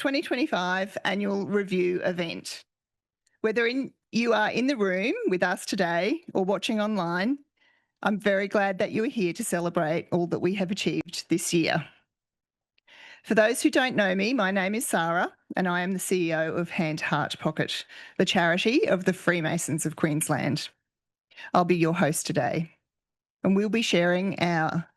2025 annual review event. Whether you are in the room with us today or watching online, I'm very glad that you are here to celebrate all that we have achieved this year. For those who don't know me, my name is Sarah and I am the CEO of Hand Heart Pocket, the charity of the Freemasons of Queensland. I'll be your host today and we'll be sharing our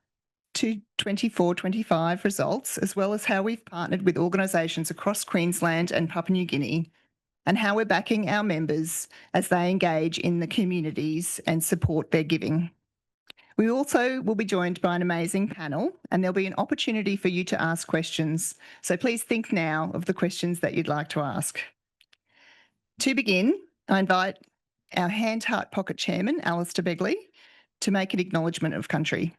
24-25 results, as well as how we've partnered with organisations across Queensland and Papua New Guinea, and how we're backing our members as they engage in the communities and support their giving. We also will be joined by an amazing panel, and there'll be an opportunity for you to ask questions. So please think now of the questions that you'd like to ask. To begin, I invite our Hand Heart Pocket Chairman, Alistair Begley, to make an acknowledgement of country.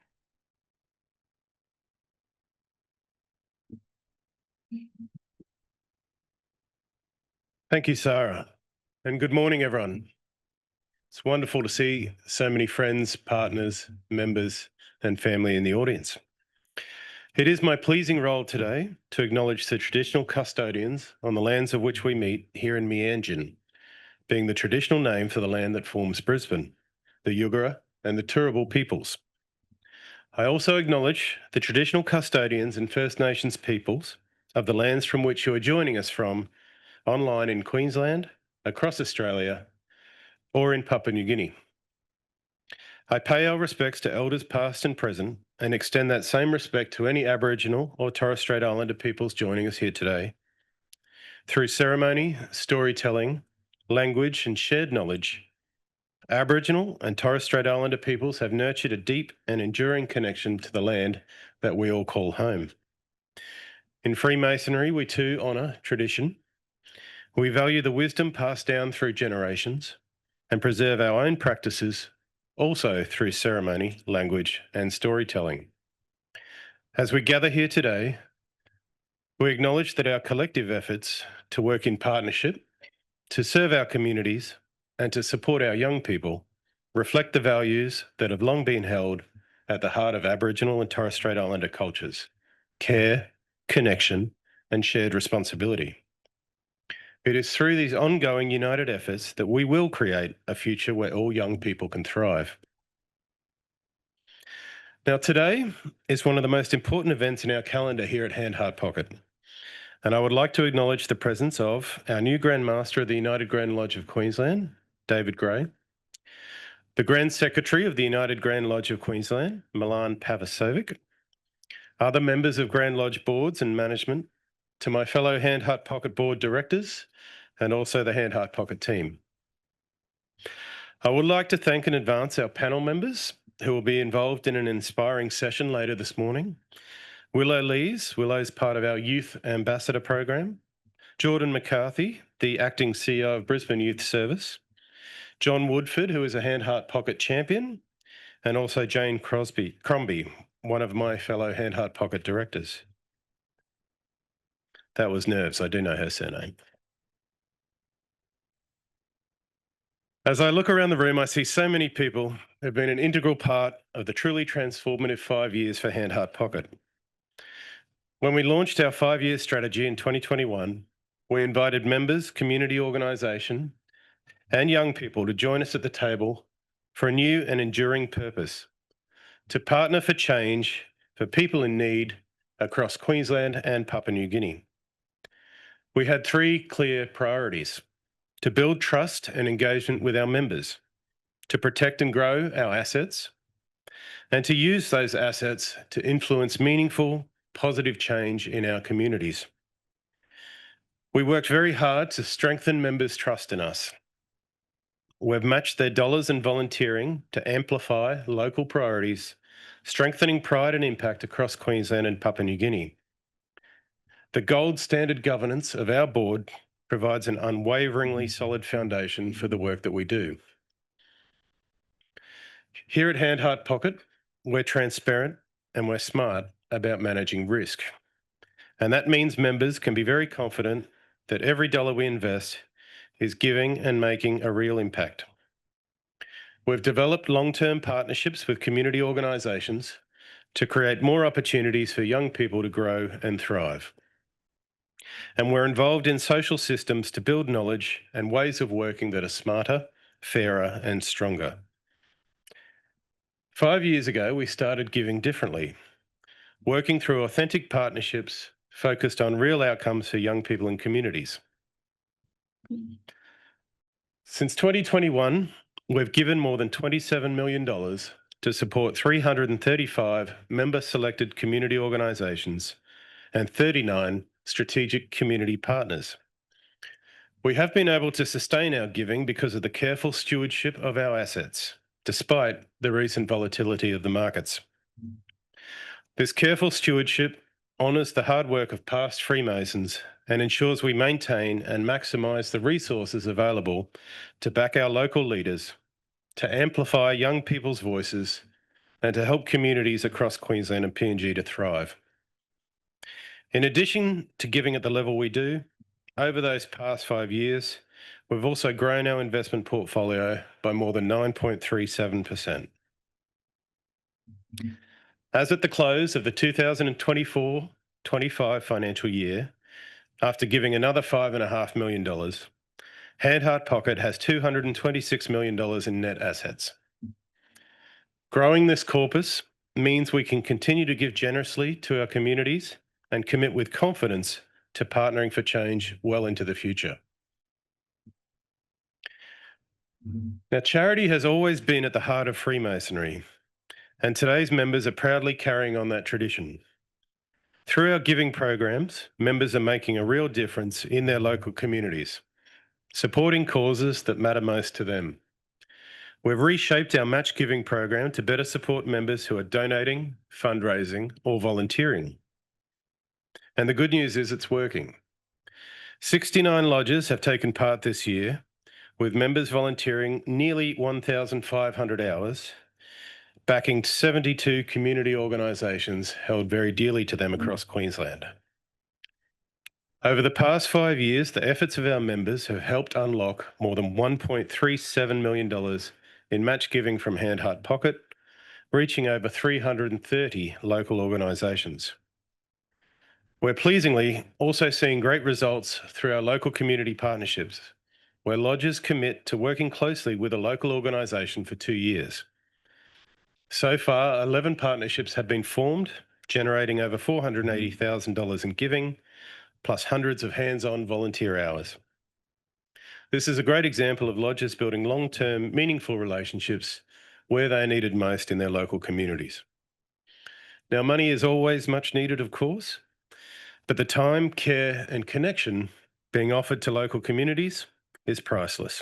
Thank you, Sarah, and good morning, everyone. It's wonderful to see so many friends, partners, members, and family in the audience. It is my pleasing role today to acknowledge the traditional custodians on the lands of which we meet here in Meanjin, being the traditional name for the land that forms Brisbane, the Yugara and the Turrbal peoples. I also acknowledge the traditional custodians and First Nations peoples of the lands from which you are joining us from online in Queensland, across Australia, or in Papua New Guinea. I pay our respects to elders past and present and extend that same respect to any Aboriginal or Torres Strait Islander peoples joining us here today. Through ceremony, storytelling, language, and shared knowledge, Aboriginal and Torres Strait Islander peoples have nurtured a deep and enduring connection to the land that we all call home. In Freemasonry, we too honour tradition. We value the wisdom passed down through generations and preserve our own practices also through ceremony, language, and storytelling. As we gather here today, we acknowledge that our collective efforts to work in partnership, to serve our communities, and to support our young people reflect the values that have long been held at the heart of Aboriginal and Torres Strait Islander cultures: care, connection, and shared responsibility. It is through these ongoing united efforts that we will create a future where all young people can thrive. Now, today is one of the most important events in our calendar here at Hand Heart Pocket, and I would like to acknowledge the presence of our new Grand Master of the United Grand Lodge of Queensland, David Gray, the Grand Secretary of the United Grand Lodge of Queensland, Milan Pavasovic, other members of Grand Lodge boards and management, to my fellow Hand Heart Pocket board directors, and also the Hand Heart Pocket team. I would like to thank in advance our panel members who will be involved in an inspiring session later this morning. Willow Lees, Willow's part of our Youth Ambassador program. Jordan McCarthy, the Acting CEO of Brisbane Youth Service. John Woodford, who is a Hand Heart Pocket champion. And also Jane Crombie, one of my fellow Hand Heart Pocket directors. That was nerves, I do know her surname. As I look around the room, I see so many people who have been an integral part of the truly transformative 5 years for Hand Heart Pocket. When we launched our 5-year strategy in 2021, we invited members, community organisation, and young people to join us at the table for a new and enduring purpose: to partner for change for people in need across Queensland and Papua New Guinea. We had 3 clear priorities: to build trust and engagement with our members, to protect and grow our assets, and to use those assets to influence meaningful, positive change in our communities. We worked very hard to strengthen members' trust in us. We've matched their dollars and volunteering to amplify local priorities, strengthening pride and impact across Queensland and Papua New Guinea. The gold standard governance of our board provides an unwaveringly solid foundation for the work that we do. Here at Hand Heart Pocket, we're transparent and we're smart about managing risk. And that means members can be very confident that every dollar we invest is giving and making a real impact. We've developed long-term partnerships with community organisations to create more opportunities for young people to grow and thrive. And we're involved in social systems to build knowledge and ways of working that are smarter, fairer, and stronger. 5 years ago, we started giving differently, working through authentic partnerships focused on real outcomes for young people and communities. Since 2021, we've given more than $27 million to support 335 member-selected community organisations and 39 strategic community partners. We have been able to sustain our giving because of the careful stewardship of our assets, despite the recent volatility of the markets. This careful stewardship honours the hard work of past Freemasons and ensures we maintain and maximise the resources available to back our local leaders, to amplify young people's voices, and to help communities across Queensland and PNG to thrive. In addition to giving at the level we do, over those past 5 years, we've also grown our investment portfolio by more than 9.37%. As at the close of the 2024-25 financial year, after giving another $5.5 million, Hand Heart Pocket has $226 million in net assets. Growing this corpus means we can continue to give generously to our communities and commit with confidence to partnering for change well into the future. Now, charity has always been at the heart of Freemasonry, and today's members are proudly carrying on that tradition. Through our giving programs, members are making a real difference in their local communities, supporting causes that matter most to them. We've reshaped our match giving program to better support members who are donating, fundraising, or volunteering. And the good news is it's working. 69 lodges have taken part this year, with members volunteering nearly 1,500 hours, backing 72 community organisations held very dearly to them across Queensland. Over the past 5 years, the efforts of our members have helped unlock more than $1.37 million in match giving from Hand Heart Pocket, reaching over 330 local organisations. We're pleasingly also seeing great results through our local community partnerships, where lodges commit to working closely with a local organisation for 2 years. So far, 11 partnerships have been formed, generating over $480,000 in giving, plus hundreds of hands-on volunteer hours. This is a great example of lodges building long-term, meaningful relationships where they are needed most in their local communities. Now, money is always much needed, of course, but the time, care, and connection being offered to local communities is priceless,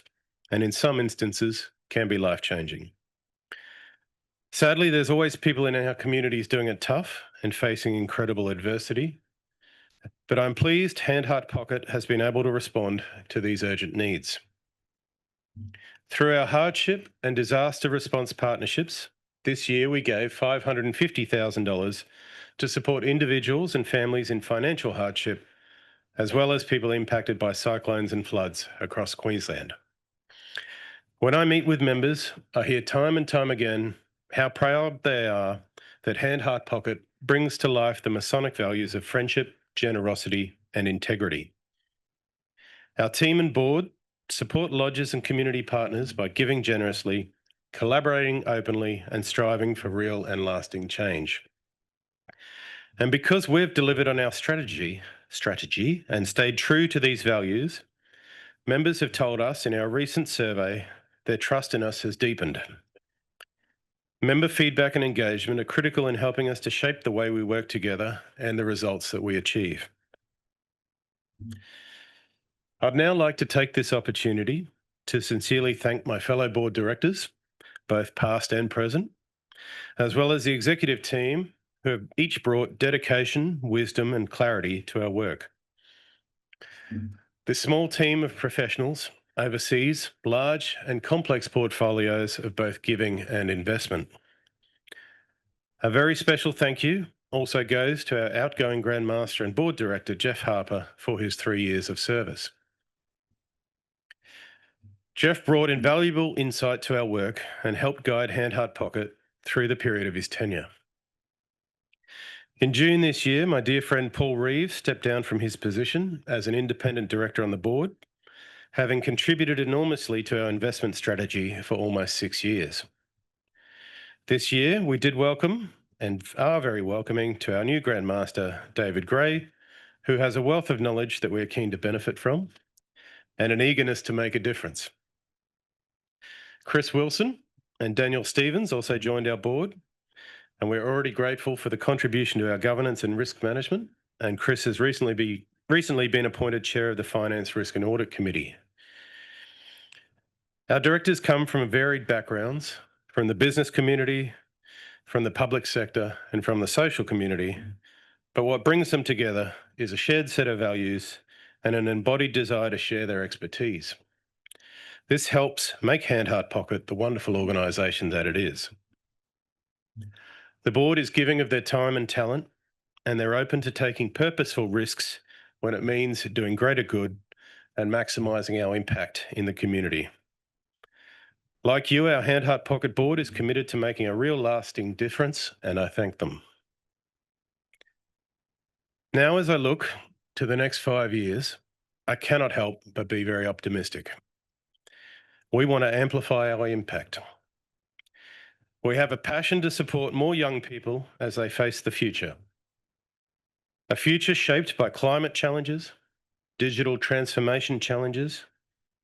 and in some instances can be life-changing. Sadly, there's always people in our communities doing it tough and facing incredible adversity, but I'm pleased Hand Heart Pocket has been able to respond to these urgent needs. Through our hardship and disaster response partnerships, this year we gave $550,000 to support individuals and families in financial hardship, as well as people impacted by cyclones and floods across Queensland. When I meet with members, I hear time and time again how proud they are that Hand Heart Pocket brings to life the Masonic values of friendship, generosity, and integrity. Our team and board support lodges and community partners by giving generously, collaborating openly, and striving for real and lasting change. And because we've delivered on our strategy and stayed true to these values, members have told us in our recent survey their trust in us has deepened. Member feedback and engagement are critical in helping us to shape the way we work together and the results that we achieve. I'd now like to take this opportunity to sincerely thank my fellow board directors, both past and present, as well as the executive team who have each brought dedication, wisdom, and clarity to our work. This small team of professionals oversees large and complex portfolios of both giving and investment. A very special thank you also goes to our outgoing Grand Master and Board Director, Jeff Harper, for his 3 years of service. Jeff brought invaluable insight to our work and helped guide Hand Heart Pocket through the period of his tenure. In June this year, my dear friend Paul Reeves stepped down from his position as an independent director on the board, having contributed enormously to our investment strategy for almost 6 years. This year, we did welcome and are very welcoming to our new Grand Master, David Gray, who has a wealth of knowledge that we're keen to benefit from and an eagerness to make a difference. Chris Wilson and Daniel Stevens also joined our board, and we're already grateful for the contribution to our governance and risk management. And Chris has recently been appointed chair of the Finance, Risk and Audit Committee. Our directors come from varied backgrounds, from the business community, from the public sector, and from the social community. But what brings them together is a shared set of values and an embodied desire to share their expertise. This helps make Hand Heart Pocket the wonderful organisation that it is. The board is giving of their time and talent, and they're open to taking purposeful risks when it means doing greater good and maximising our impact in the community. Like you, our Hand Heart Pocket board is committed to making a real lasting difference, and I thank them. Now, as I look to the next 5 years, I cannot help but be very optimistic. We want to amplify our impact. We have a passion to support more young people as they face the future. A future shaped by climate challenges, digital transformation challenges,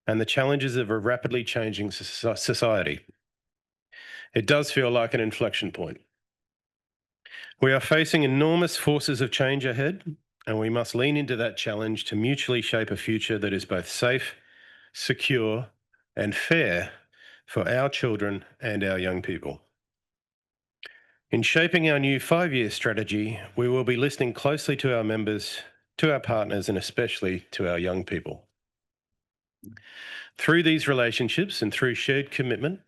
and the challenges of a rapidly changing society. It does feel like an inflection point. We are facing enormous forces of change ahead, and we must lean into that challenge to mutually shape a future that is both safe, secure, and fair for our children and our young people. In shaping our new 5-year strategy, we will be listening closely to our members, to our partners, and especially to our young people. Through these relationships and through shared commitment,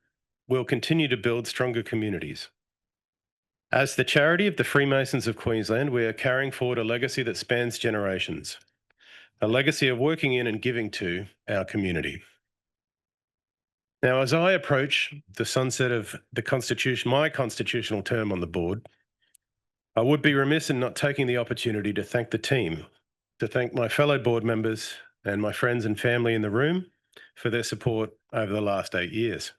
we'll continue to build stronger communities. As the charity of the Freemasons of Queensland, we are carrying forward a legacy that spans generations, a legacy of working in and giving to our community. Now, as I approach the sunset of my constitutional term on the board, I would be remiss in not taking the opportunity to thank the team, to thank my fellow board members and my friends and family in the room for their support over the last 8 years.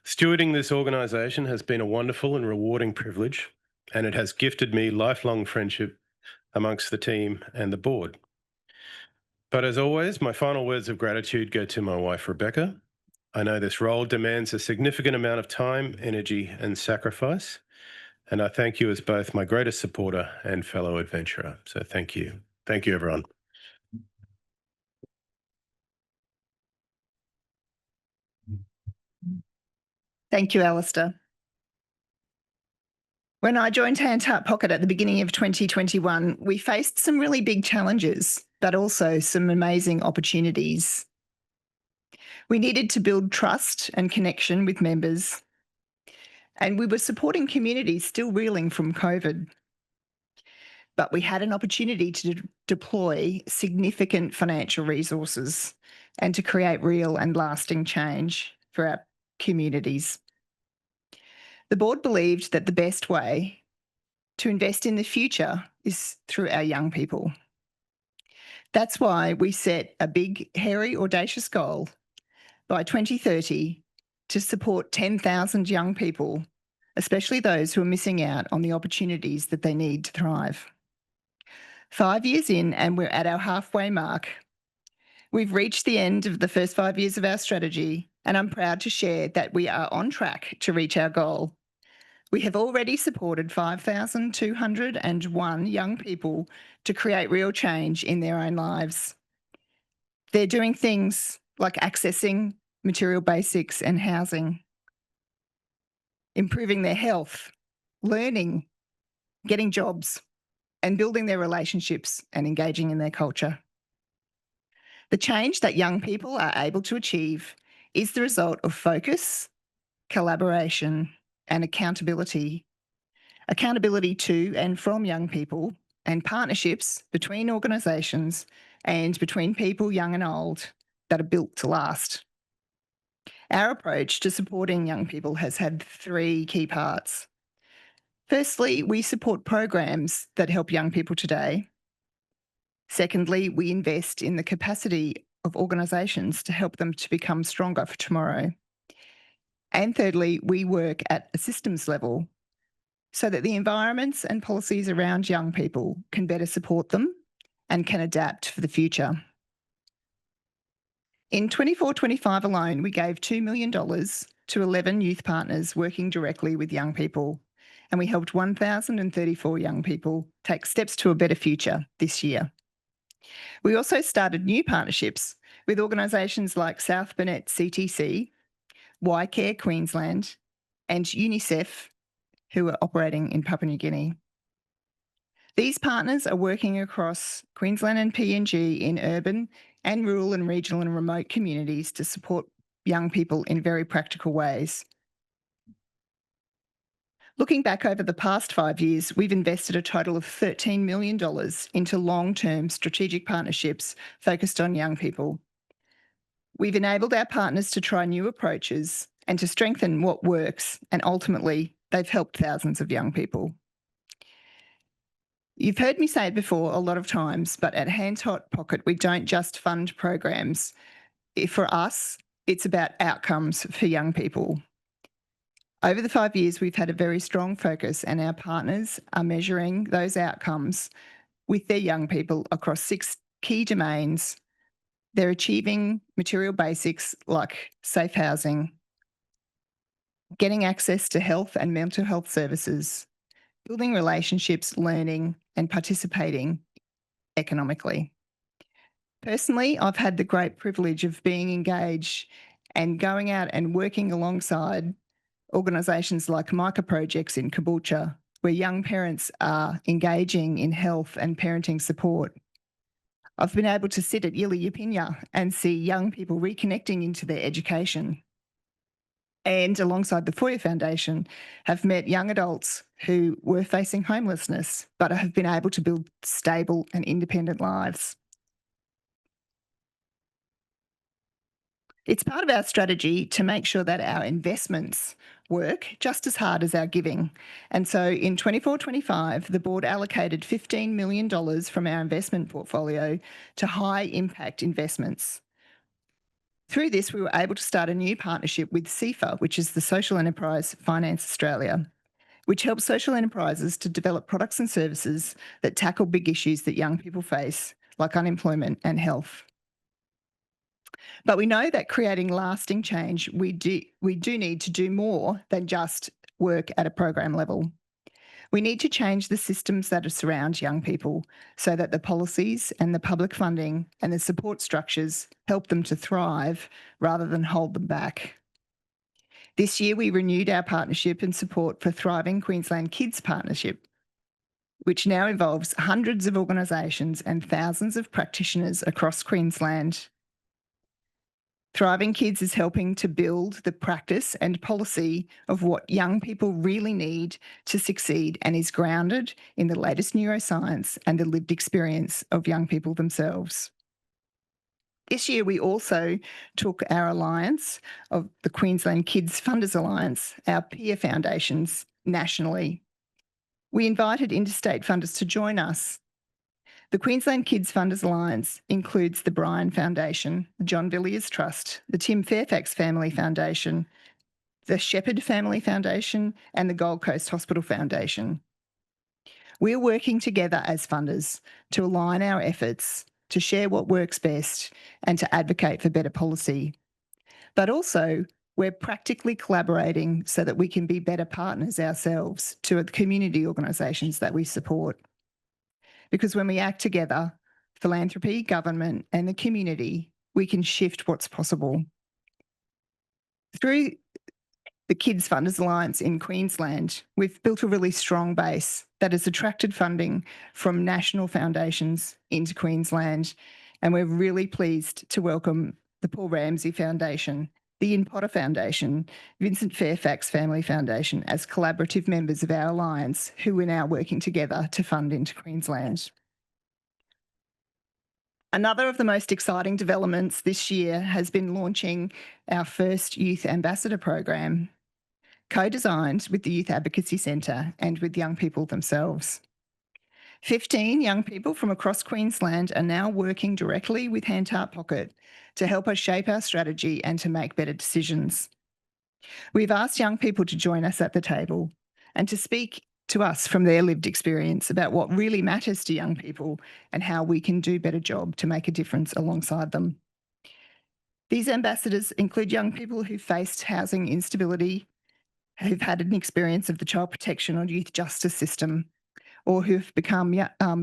Stewarding this organisation has been a wonderful and rewarding privilege, and it has gifted me lifelong friendship amongst the team and the board. But as always, my final words of gratitude go to my wife, Rebecca. I know this role demands a significant amount of time, energy, and sacrifice, and I thank you as both my greatest supporter and fellow adventurer. So thank you. Thank you, everyone. Thank you, Alistair. When I joined Hand Heart Pocket at the beginning of 2021, we faced some really big challenges, but also some amazing opportunities. We needed to build trust and connection with members, and we were supporting communities still reeling from COVID. But we had an opportunity to deploy significant financial resources and to create real and lasting change for our communities. The board believed that the best way to invest in the future is through our young people. That's why we set a big, hairy, audacious goal by 2030 to support 10,000 young people, especially those who are missing out on the opportunities that they need to thrive. 5 years in, and we're at our halfway mark. We've reached the end of the first 5 years of our strategy, and I'm proud to share that we are on track to reach our goal. We have already supported 5,201 young people to create real change in their own lives. They're doing things like accessing material basics and housing, improving their health, learning, getting jobs, and building their relationships and engaging in their culture. The change that young people are able to achieve is the result of focus, collaboration, and accountability. Accountability to and from young people, and partnerships between organisations and between people young and old that are built to last. Our approach to supporting young people has had 3 key parts. Firstly, we support programs that help young people today. Secondly, we invest in the capacity of organisations to help them to become stronger for tomorrow. And thirdly, we work at a systems level so that the environments and policies around young people can better support them and can adapt for the future. In 24-25 alone, we gave $2 million to 11 youth partners working directly with young people, and we helped 1,034 young people take steps to a better future this year. We also started new partnerships with organisations like South Burnett CTC, YCare Queensland, and UNICEF, who are operating in Papua New Guinea. These partners are working across Queensland and PNG in urban and rural and regional and remote communities to support young people in very practical ways. Looking back over the past 5 years, we've invested a total of $13 million into long-term strategic partnerships focused on young people. We've enabled our partners to try new approaches and to strengthen what works, and ultimately, they've helped thousands of young people. You've heard me say it before a lot of times, but at Hands Hot Pocket, we don't just fund programs. For us, it's about outcomes for young people. Over the 5 years, we've had a very strong focus, and our partners are measuring those outcomes with their young people across 6 key domains. They're achieving material basics like safe housing, getting access to health and mental health services, building relationships, learning, and participating economically. Personally, I've had the great privilege of being engaged and going out and working alongside organisations like Micah Projects in Caboolture, where young parents are engaging in health and parenting support. I've been able to sit at Yili Yupinya and see young people reconnecting into their education. And alongside the Foyer Foundation, have met young adults who were facing homelessness but have been able to build stable and independent lives. It's part of our strategy to make sure that our investments work just as hard as our giving. And so in 24-25, the board allocated $15 million from our investment portfolio to high impact investments. Through this, we were able to start a new partnership with CIFA, which is the Social Enterprise Finance Australia, which helps social enterprises to develop products and services that tackle big issues that young people face, like unemployment and health. But we know that creating lasting change, we do need to do more than just work at a program level. We need to change the systems that surround young people so that the policies and the public funding and the support structures help them to thrive rather than hold them back. This year, we renewed our partnership and support for Thriving Queensland Kids Partnership, which now involves hundreds of organisations and thousands of practitioners across Queensland. Thriving Kids is helping to build the practice and policy of what young people really need to succeed, and is grounded in the latest neuroscience and the lived experience of young people themselves. This year, we also took our alliance of the Queensland Kids Funders Alliance, our peer foundations, nationally. We invited interstate funders to join us. The Queensland Kids Funders Alliance includes the Bryan Foundation, the John Villiers Trust, the Tim Fairfax Family Foundation, the Shepherd Family Foundation, and the Gold Coast Hospital Foundation. We're working together as funders to align our efforts, to share what works best, and to advocate for better policy. But also, we're practically collaborating so that we can be better partners ourselves to the community organisations that we support. Because when we act together, philanthropy, government, and the community, we can shift what's possible. Through the Kids Funders Alliance in Queensland, we've built a really strong base that has attracted funding from national foundations into Queensland, and we're really pleased to welcome the Paul Ramsay Foundation, the Ian Potter Foundation, Vincent Fairfax Family Foundation as collaborative members of our alliance, who are now working together to fund into Queensland. Another of the most exciting developments this year has been launching our first Youth Ambassador program. co-designed with the Youth Advocacy Centre and with young people themselves. 15 young people from across Queensland are now working directly with Hand Heart Pocket to help us shape our strategy and to make better decisions. We've asked young people to join us at the table and to speak to us from their lived experience about what really matters to young people and how we can do a better job to make a difference alongside them. These ambassadors include young people who've faced housing instability, who've had an experience of the child protection or youth justice system, or who've become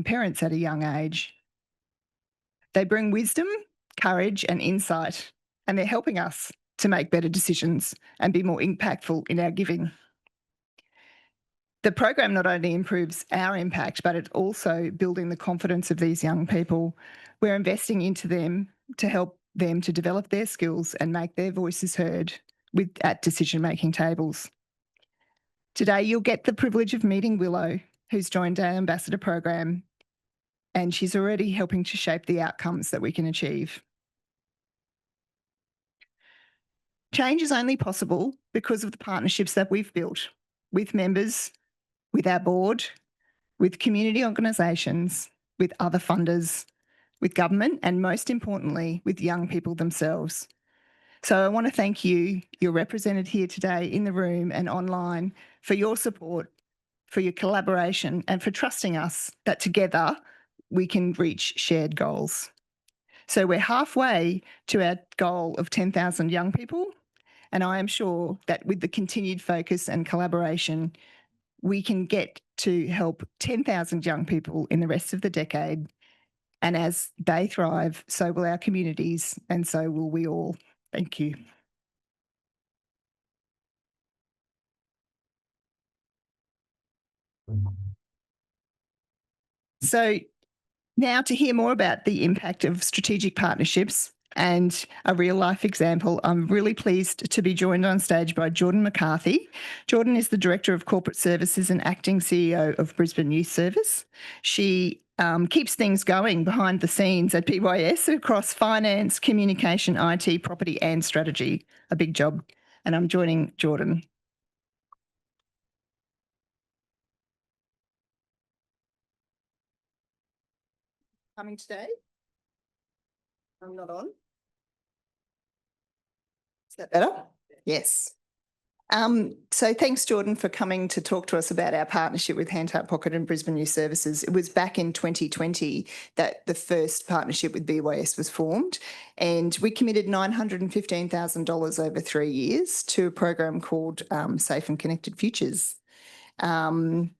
parents at a young age. They bring wisdom, courage, and insight, and they're helping us to make better decisions and be more impactful in our giving. The program not only improves our impact, but it's also building the confidence of these young people. We're investing into them to help them to develop their skills and make their voices heard at decision-making tables. Today, you'll get the privilege of meeting Willow, who's joined our ambassador program, and she's already helping to shape the outcomes that we can achieve. Change is only possible because of the partnerships that we've built with members, with our board, with community organisations, with other funders, with government, and most importantly, with young people themselves. So I want to thank you, you're represented here today in the room and online, for your support, for your collaboration, and for trusting us that together we can reach shared goals. So we're halfway to our goal of 10,000 young people, and I am sure that with the continued focus and collaboration, we can get to help 10,000 young people in the rest of the decade. And as they thrive, so will our communities, and so will we all. Thank you. So now to hear more about the impact of strategic partnerships and a real life example, I'm really pleased to be joined on stage by Jordan McCarthy. Jordan is the Director of Corporate Services and Acting CEO of Brisbane Youth Service. She keeps things going behind the scenes at BYS across finance, communication, IT, property and strategy. A big job. And I'm joining Jordan. Coming today? I'm not on. Is that better? Yes. So thanks, Jordan, for coming to talk to us about our partnership with Hand Heart Pocket and Brisbane Youth Services. It was back in 2020 that the first partnership with BYS was formed, and we committed $915,000 over 3 years to a program called Safe and Connected Futures. The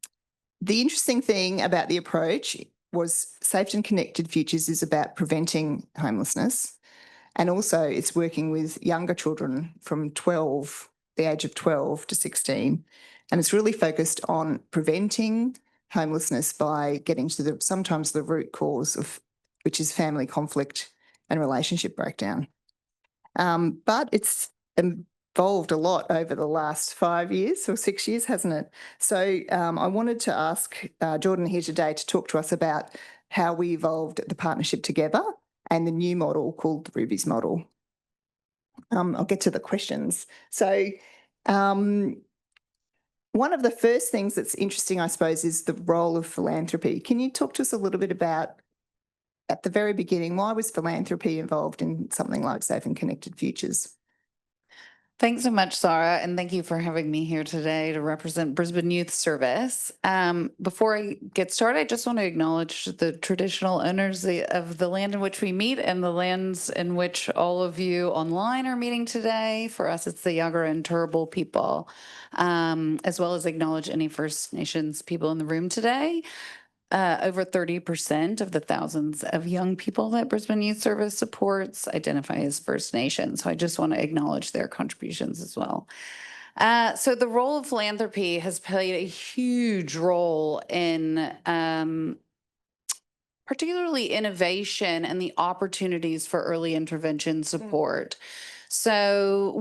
interesting thing about the approach was Safe and Connected Futures is about preventing homelessness, and also it's working with younger children from the age of 12 to 16. And it's really focused on preventing homelessness by getting to sometimes the root cause of, which is family conflict and relationship breakdown. But it's evolved a lot over the last 5 years or 6 years, hasn't it? So I wanted to ask Jordan here today to talk to us about how we evolved the partnership together and the new model called the Ruby's model. I'll get to the questions. So one of the first things that's interesting, I suppose, is the role of philanthropy. Can you talk to us a little bit about, at the very beginning, why was philanthropy involved in something like Safe and Connected Futures? Thanks so much, Sarah, and thank you for having me here today to represent Brisbane Youth Service. Before I get started, I just want to acknowledge the traditional owners of the land in which we meet and the lands in which all of you online are meeting today. For us, it's the Yagara and Turrbal people, as well as acknowledge any First Nations people in the room today. Over 30% of the thousands of young people that Brisbane Youth Service supports identify as First Nations. So I just want to acknowledge their contributions as well. So the role of philanthropy has played a huge role in particularly innovation and the opportunities for early intervention support. So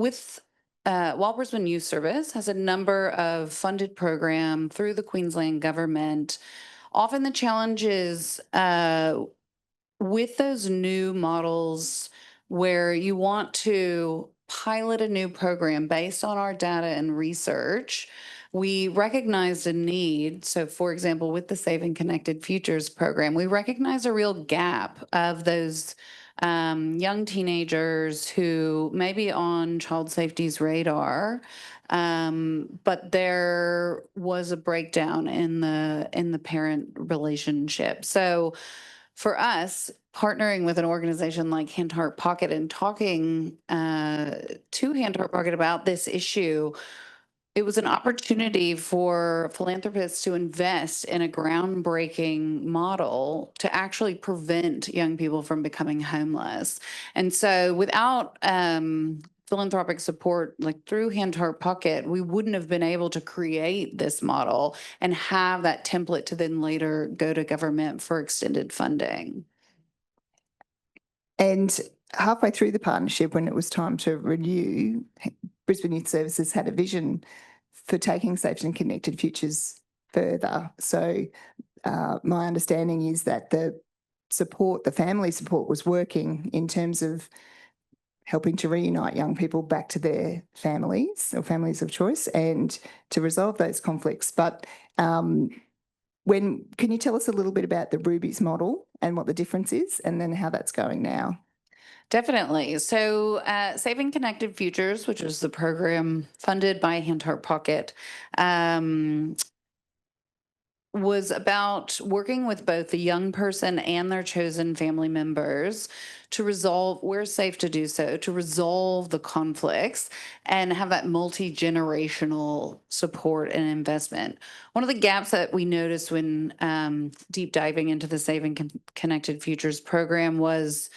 while Brisbane Youth Service has a number of funded programs through the Queensland government, often the challenge is with those new models where you want to pilot a new program based on our data and research, we recognized a need. So, for example, with the Saving Connected Futures program, we recognized a real gap of those young teenagers who may be on child safety's radar, but there was a breakdown in the parent relationship. So, for us, partnering with an organization like Hand Heart Pocket and talking to Hand Heart Pocket about this issue, it was an opportunity for philanthropists to invest in a groundbreaking model to actually prevent young people from becoming homeless. And so without philanthropic support, like through Hand Heart Pocket, we wouldn't have been able to create this model and have that template to then later go to government for extended funding. And halfway through the partnership, when it was time to renew, Brisbane Youth Services had a vision for taking Safe and Connected Futures further. So my understanding is that the support, the family support, was working in terms of helping to reunite young people back to their families or families of choice and to resolve those conflicts. But can you tell us a little bit about the Rubies model and what the difference is, and then how that's going now? Definitely. So Saving Connected Futures, which is the program funded by Hand Heart Pocket, was about working with both the young person and their chosen family members to resolve, where safe to do so, to resolve the conflicts and have that multi-generational support and investment. One of the gaps that we noticed when deep diving into the Saving Connected Futures program was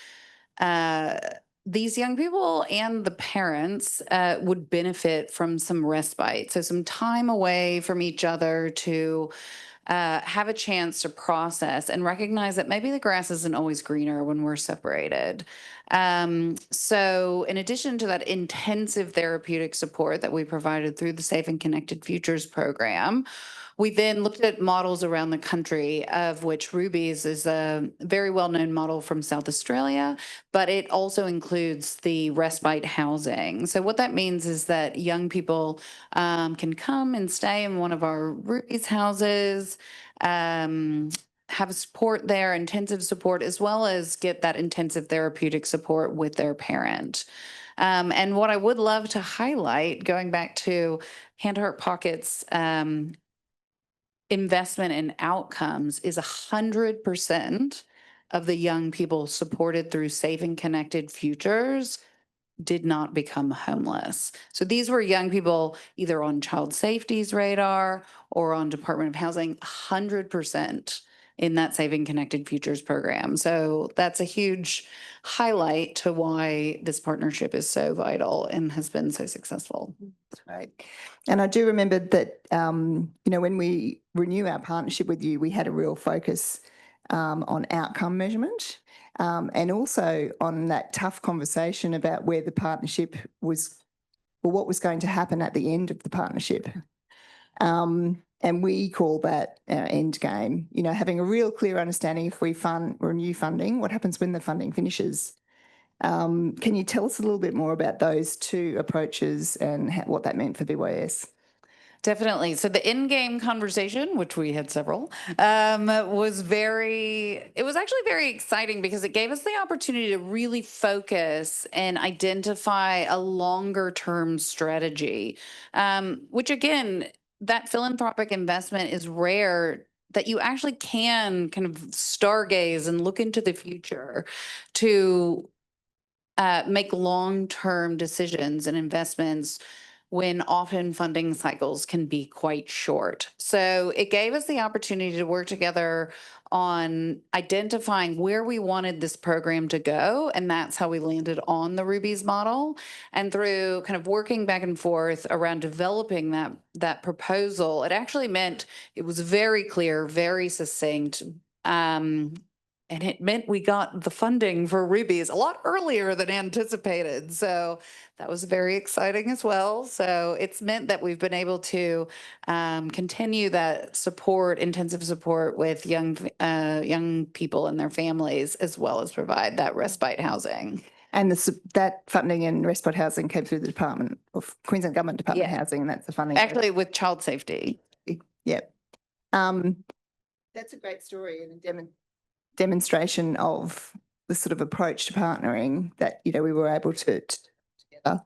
these young people and the parents would benefit from some respite. So some time away from each other to have a chance to process and recognize that maybe the grass isn't always greener when we're separated. So in addition to that intensive therapeutic support that we provided through the Safe and Connected Futures program, we then looked at models around the country, of which Rubies is a very well-known model from South Australia, but it also includes the respite housing. So what that means is that young people can come and stay in one of our Rubies houses, have support there, intensive support, as well as get that intensive therapeutic support with their parent. And what I would love to highlight, going back to Hand Heart Pocket's investment in outcomes, is 100% of the young people supported through Saving Connected Futures did not become homeless. So these were young people either on child safety's radar or on Department of Housing, 100% in that Saving Connected Futures program. So that's a huge highlight to why this partnership is so vital and has been so successful. That's right. And I do remember that, when we renew our partnership with you, we had a real focus on outcome measurement. And also on that tough conversation about where the partnership was, or what was going to happen at the end of the partnership. And we call that our end game, having a real clear understanding if we renew funding, what happens when the funding finishes. Can you tell us a little bit more about those two approaches and what that meant for BYS? Definitely. So the in-game conversation, which we had several, was actually very exciting because it gave us the opportunity to really focus and identify a longer term strategy, which again, that philanthropic investment is rare, that you actually can kind of stargaze and look into the future to make long-term decisions and investments when often funding cycles can be quite short. So it gave us the opportunity to work together on identifying where we wanted this program to go. And that's how we landed on the Rubies model. And through kind of working back and forth around developing that proposal, it actually meant it was very clear, very succinct. And it meant we got the funding for Rubies a lot earlier than anticipated. So that was very exciting as well. So it's meant that we've been able to continue that support, intensive support with young people and their families, as well as provide that respite housing. And that funding and respite housing came through the Department of Queensland Government Department Yeah. of Housing. That's the funding. Actually, with child safety. Yep. That's a great story and a demonstration of the sort of approach to partnering that, you know, we were able to together.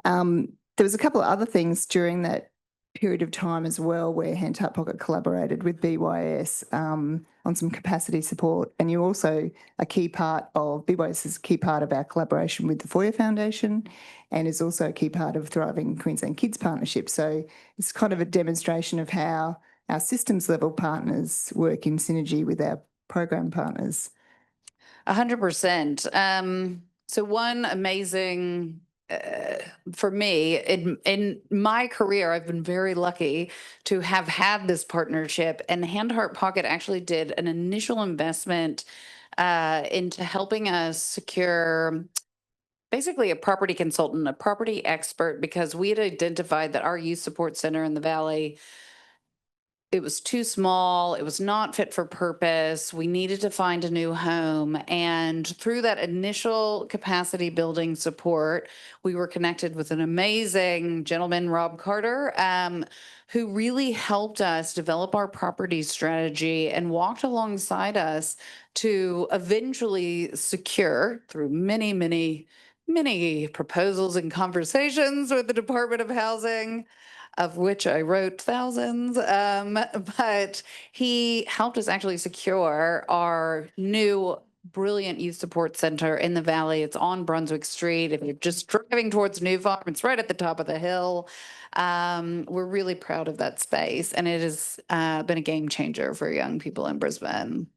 There was a couple of other things during that period of time as well where Hand Heart Pocket collaborated with BYS on some capacity support, and you're also a key part of BYS is a key part of our collaboration with the Foyer Foundation, and is also a key part of Thriving Queensland Kids Partnership. So it's kind of a demonstration of how our systems level partners work in synergy with our program partners. 100%. So one amazing, for me, in my career, I've been very lucky to have had this partnership, and Hand Heart Pocket actually did an initial investment into helping us secure basically a property consultant, a property expert, because we had identified that our youth support center in the Valley, it was too small. It was not fit for purpose. We needed to find a new home. And through that initial capacity building support, we were connected with an amazing gentleman, Rob Carter, who really helped us develop our property strategy and walked alongside us to eventually secure, through many proposals and conversations with the Department of Housing, of which I wrote thousands, but he helped us actually secure our new brilliant youth support center in the Valley. It's on Brunswick Street. If you're just driving towards New Farm, it's right at the top of the hill. We're really proud of that space, and it has been a game changer for young people in Brisbane.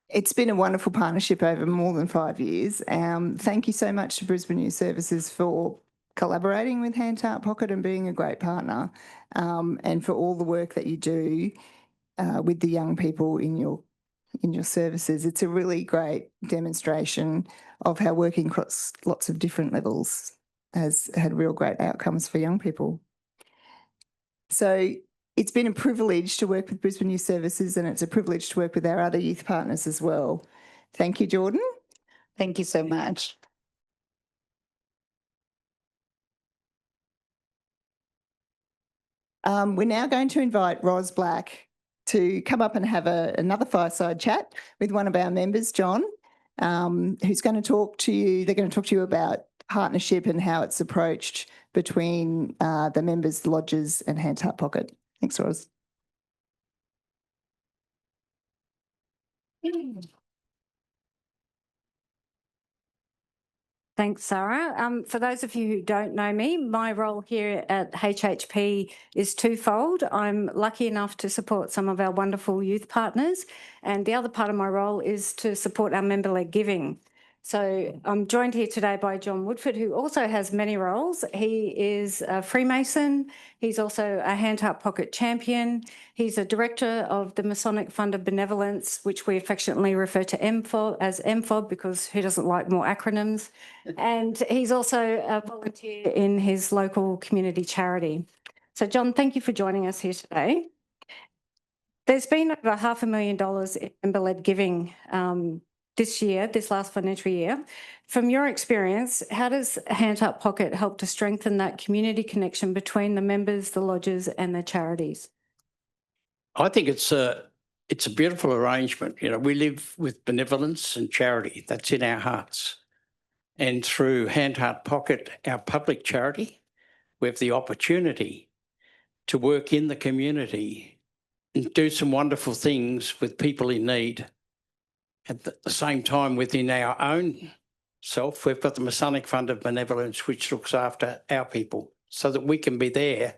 It's been a wonderful partnership over more than 5 years. Thank you so much to Brisbane Youth Services for collaborating with Hand Heart Pocket and being a great partner, and for all the work that you do with the young people in your services. It's a really great demonstration of how working across lots of different levels has had real great outcomes for young people. So it's been a privilege to work with Brisbane Youth Services, and it's a privilege to work with our other youth partners as well. Thank you, Jordan. Thank you so much. We're now going to invite Ros Black to come up and have another fireside chat with one of our members, John, who's going to talk to you. They're going to talk to you about partnership and how it's approached between the members, the lodges, and Hand Heart Pocket. Thanks, Ros. Thanks, Sarah. For those of you who don't know me, my role here at HHP is twofold. I'm lucky enough to support some of our wonderful youth partners, and the other part of my role is to support our member-led giving. So I'm joined here today by John Woodford, who also has many roles. He is a Freemason. He's also a Hand Heart Pocket champion. He's a director of the Masonic Fund of Benevolence, which we affectionately refer to as MFOB, because who doesn't like more acronyms? And he's also a volunteer in his local community charity. So John, thank you for joining us here today. There's been over $500,000 in member-led giving this last financial year. From your experience, how does Hand Heart Pocket help to strengthen that community connection between the members, the lodges, and the charities? I think it's a beautiful arrangement. You know, we live with benevolence and charity. That's in our hearts. And through Hand Heart Pocket, our public charity, we have the opportunity to work in the community and do some wonderful things with people in need. At the same time, within our own self, we've got the Masonic Fund of Benevolence, which looks after our people so that we can be there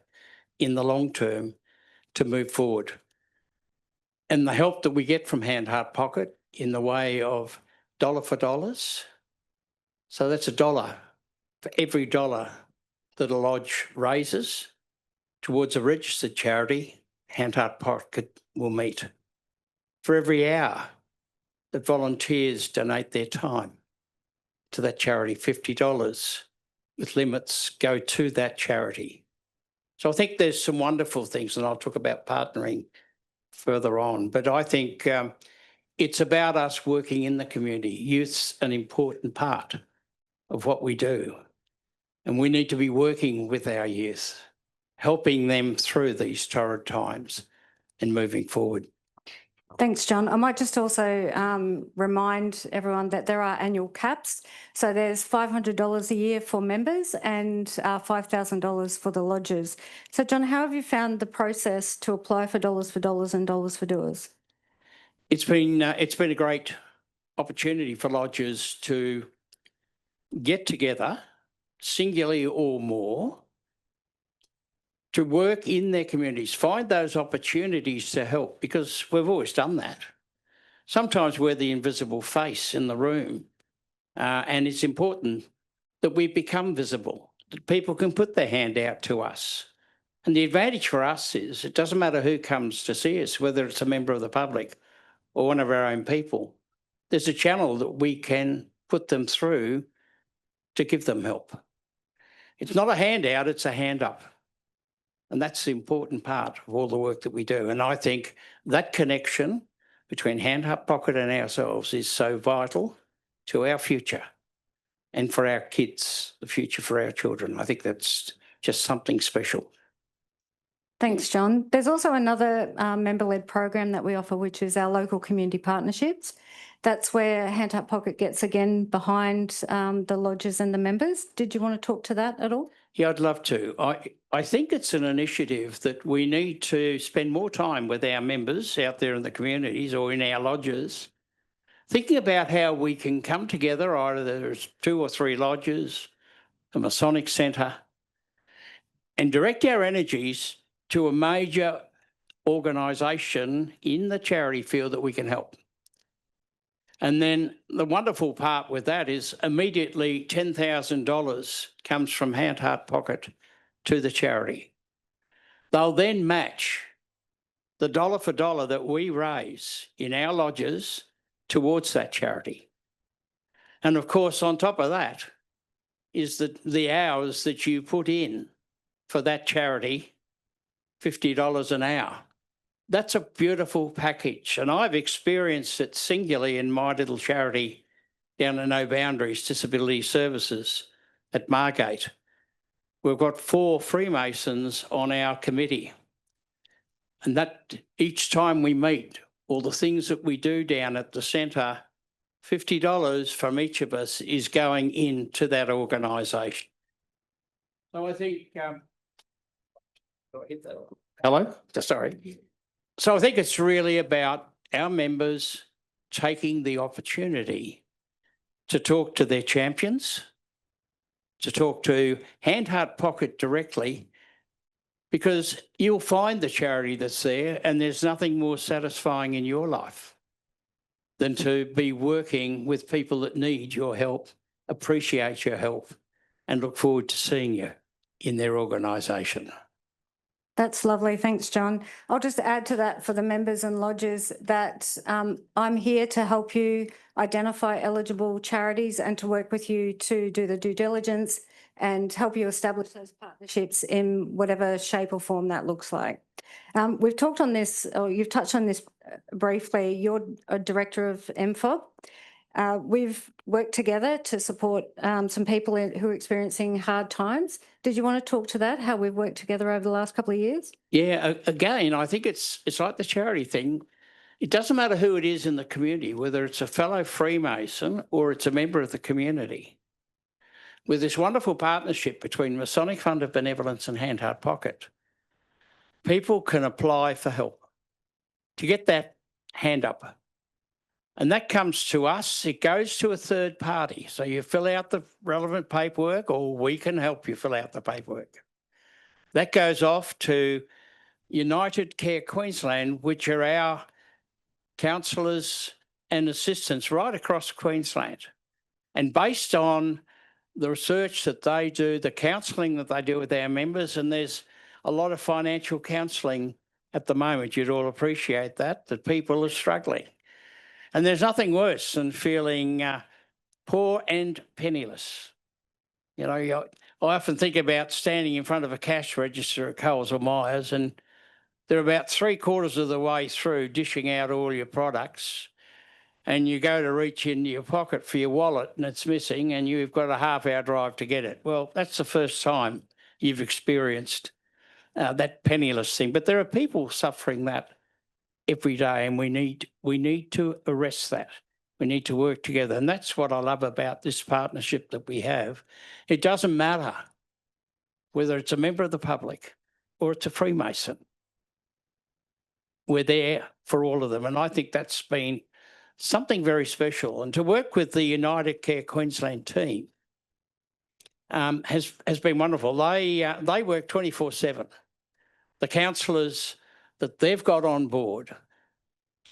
in the long term to move forward. And the help that we get from Hand Heart Pocket in the way of dollar for dollars. So that's $1 for every dollar that a lodge raises towards a registered charity, Hand Heart Pocket will meet. For every hour that volunteers donate their time to that charity, $50 with limits go to that charity. So I think there's some wonderful things, and I'll talk about partnering further on, but I think it's about us working in the community. Youth's an important part of what we do. And we need to be working with our youth, helping them through these torrid times and moving forward. Thanks, John. I might just also remind everyone that there are annual caps. So there's $500 a year for members and $5,000 for the lodges. So John, how have you found the process to apply for dollars and dollars for doers? It's been a great opportunity for lodges to get together, singularly or more, to work in their communities, find those opportunities to help, because we've always done that. Sometimes we're the invisible face in the room, and it's important that we become visible, that people can put their hand out to us. And the advantage for us is it doesn't matter who comes to see us, whether it's a member of the public or one of our own people. There's a channel that we can put them through to give them help. It's not a handout, it's a hand up. And that's the important part of all the work that we do. And I think that connection between Hand Up Pocket and ourselves is so vital to our future and for our kids, the future for our children. I think that's just something special. Thanks, John. There's also another member-led program that we offer, which is our local community partnerships. That's where Hand Up Pocket gets again behind the lodges and the members. Did you want to talk to that at all? Yeah, I'd love to. I think it's an initiative that we need to spend more time with our members out there in the communities or in our lodges, thinking about how we can come together, either there's 2 or 3 lodges, a Masonic centre, and direct our energies to a major organisation in the charity field that we can help. And then the wonderful part with that is immediately $10,000 comes from Hand Heart Pocket to the charity. They'll then match the dollar for dollar that we raise in our lodges towards that charity. And of course, on top of that is the hours that you put in for that charity, $50 an hour. That's a beautiful package. And I've experienced it singularly in my little charity down at No Boundaries Disability Services at Margate. We've got 4 Freemasons on our committee. And that each time we meet, all the things that we do down at the centre, $50 from each of us is going into that organisation. So I think, hello? Sorry. So I think it's really about our members taking the opportunity to talk to their champions, to talk to Hand Heart Pocket directly, because you'll find the charity that's there, and there's nothing more satisfying in your life than to be working with people that need your help, appreciate your help, and look forward to seeing you in their organisation. That's lovely. Thanks, John. I'll just add to that for the members and lodges that I'm here to help you identify eligible charities and to work with you to do the due diligence and help you establish those partnerships in whatever shape or form that looks like. We've talked on this, or you've touched on this briefly. You're a director of MFOB. We've worked together to support some people who are experiencing hard times. Did you want to talk to that, how we've worked together over the last couple of years? Yeah, again, I think it's like the charity thing. It doesn't matter who it is in the community, whether it's a fellow Freemason or it's a member of the community. With this wonderful partnership between Masonic Fund of Benevolence and Hand Heart Pocket, people can apply for help to get that hand up. And that comes to us, it goes to a third party. So you fill out the relevant paperwork, or we can help you fill out the paperwork. That goes off to United Care Queensland, which are our counsellors and assistants right across Queensland. And based on the research that they do, the counselling that they do with our members, and there's a lot of financial counselling at the moment, you'd all appreciate that people are struggling. And there's nothing worse than feeling poor and penniless. You know, I often think about standing in front of a cash register at Coles or Myers, and they're about 3/4 of the way through dishing out all your products, and you go to reach into your pocket for your wallet and it's missing and you've got a half-hour drive to get it. Well, that's the first time you've experienced that penniless thing. But there are people suffering that every day, and we need to arrest that. We need to work together. And that's what I love about this partnership that we have. It doesn't matter whether it's a member of the public or it's a Freemason. We're there for all of them. And I think that's been something very special. And to work with the United Care Queensland team has been wonderful. They work 24/7. The counsellors that they've got on board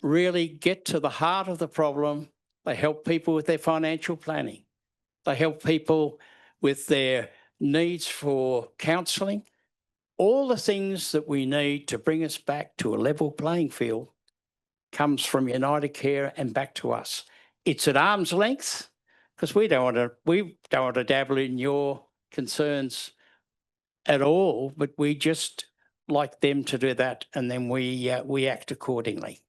really get to the heart of the problem. They help people with their financial planning. They help people with their needs for counselling. All the things that we need to bring us back to a level playing field comes from United Care and back to us. It's at arm's length because we don't want to dabble in your concerns at all, but we just like them to do that, and then we act accordingly.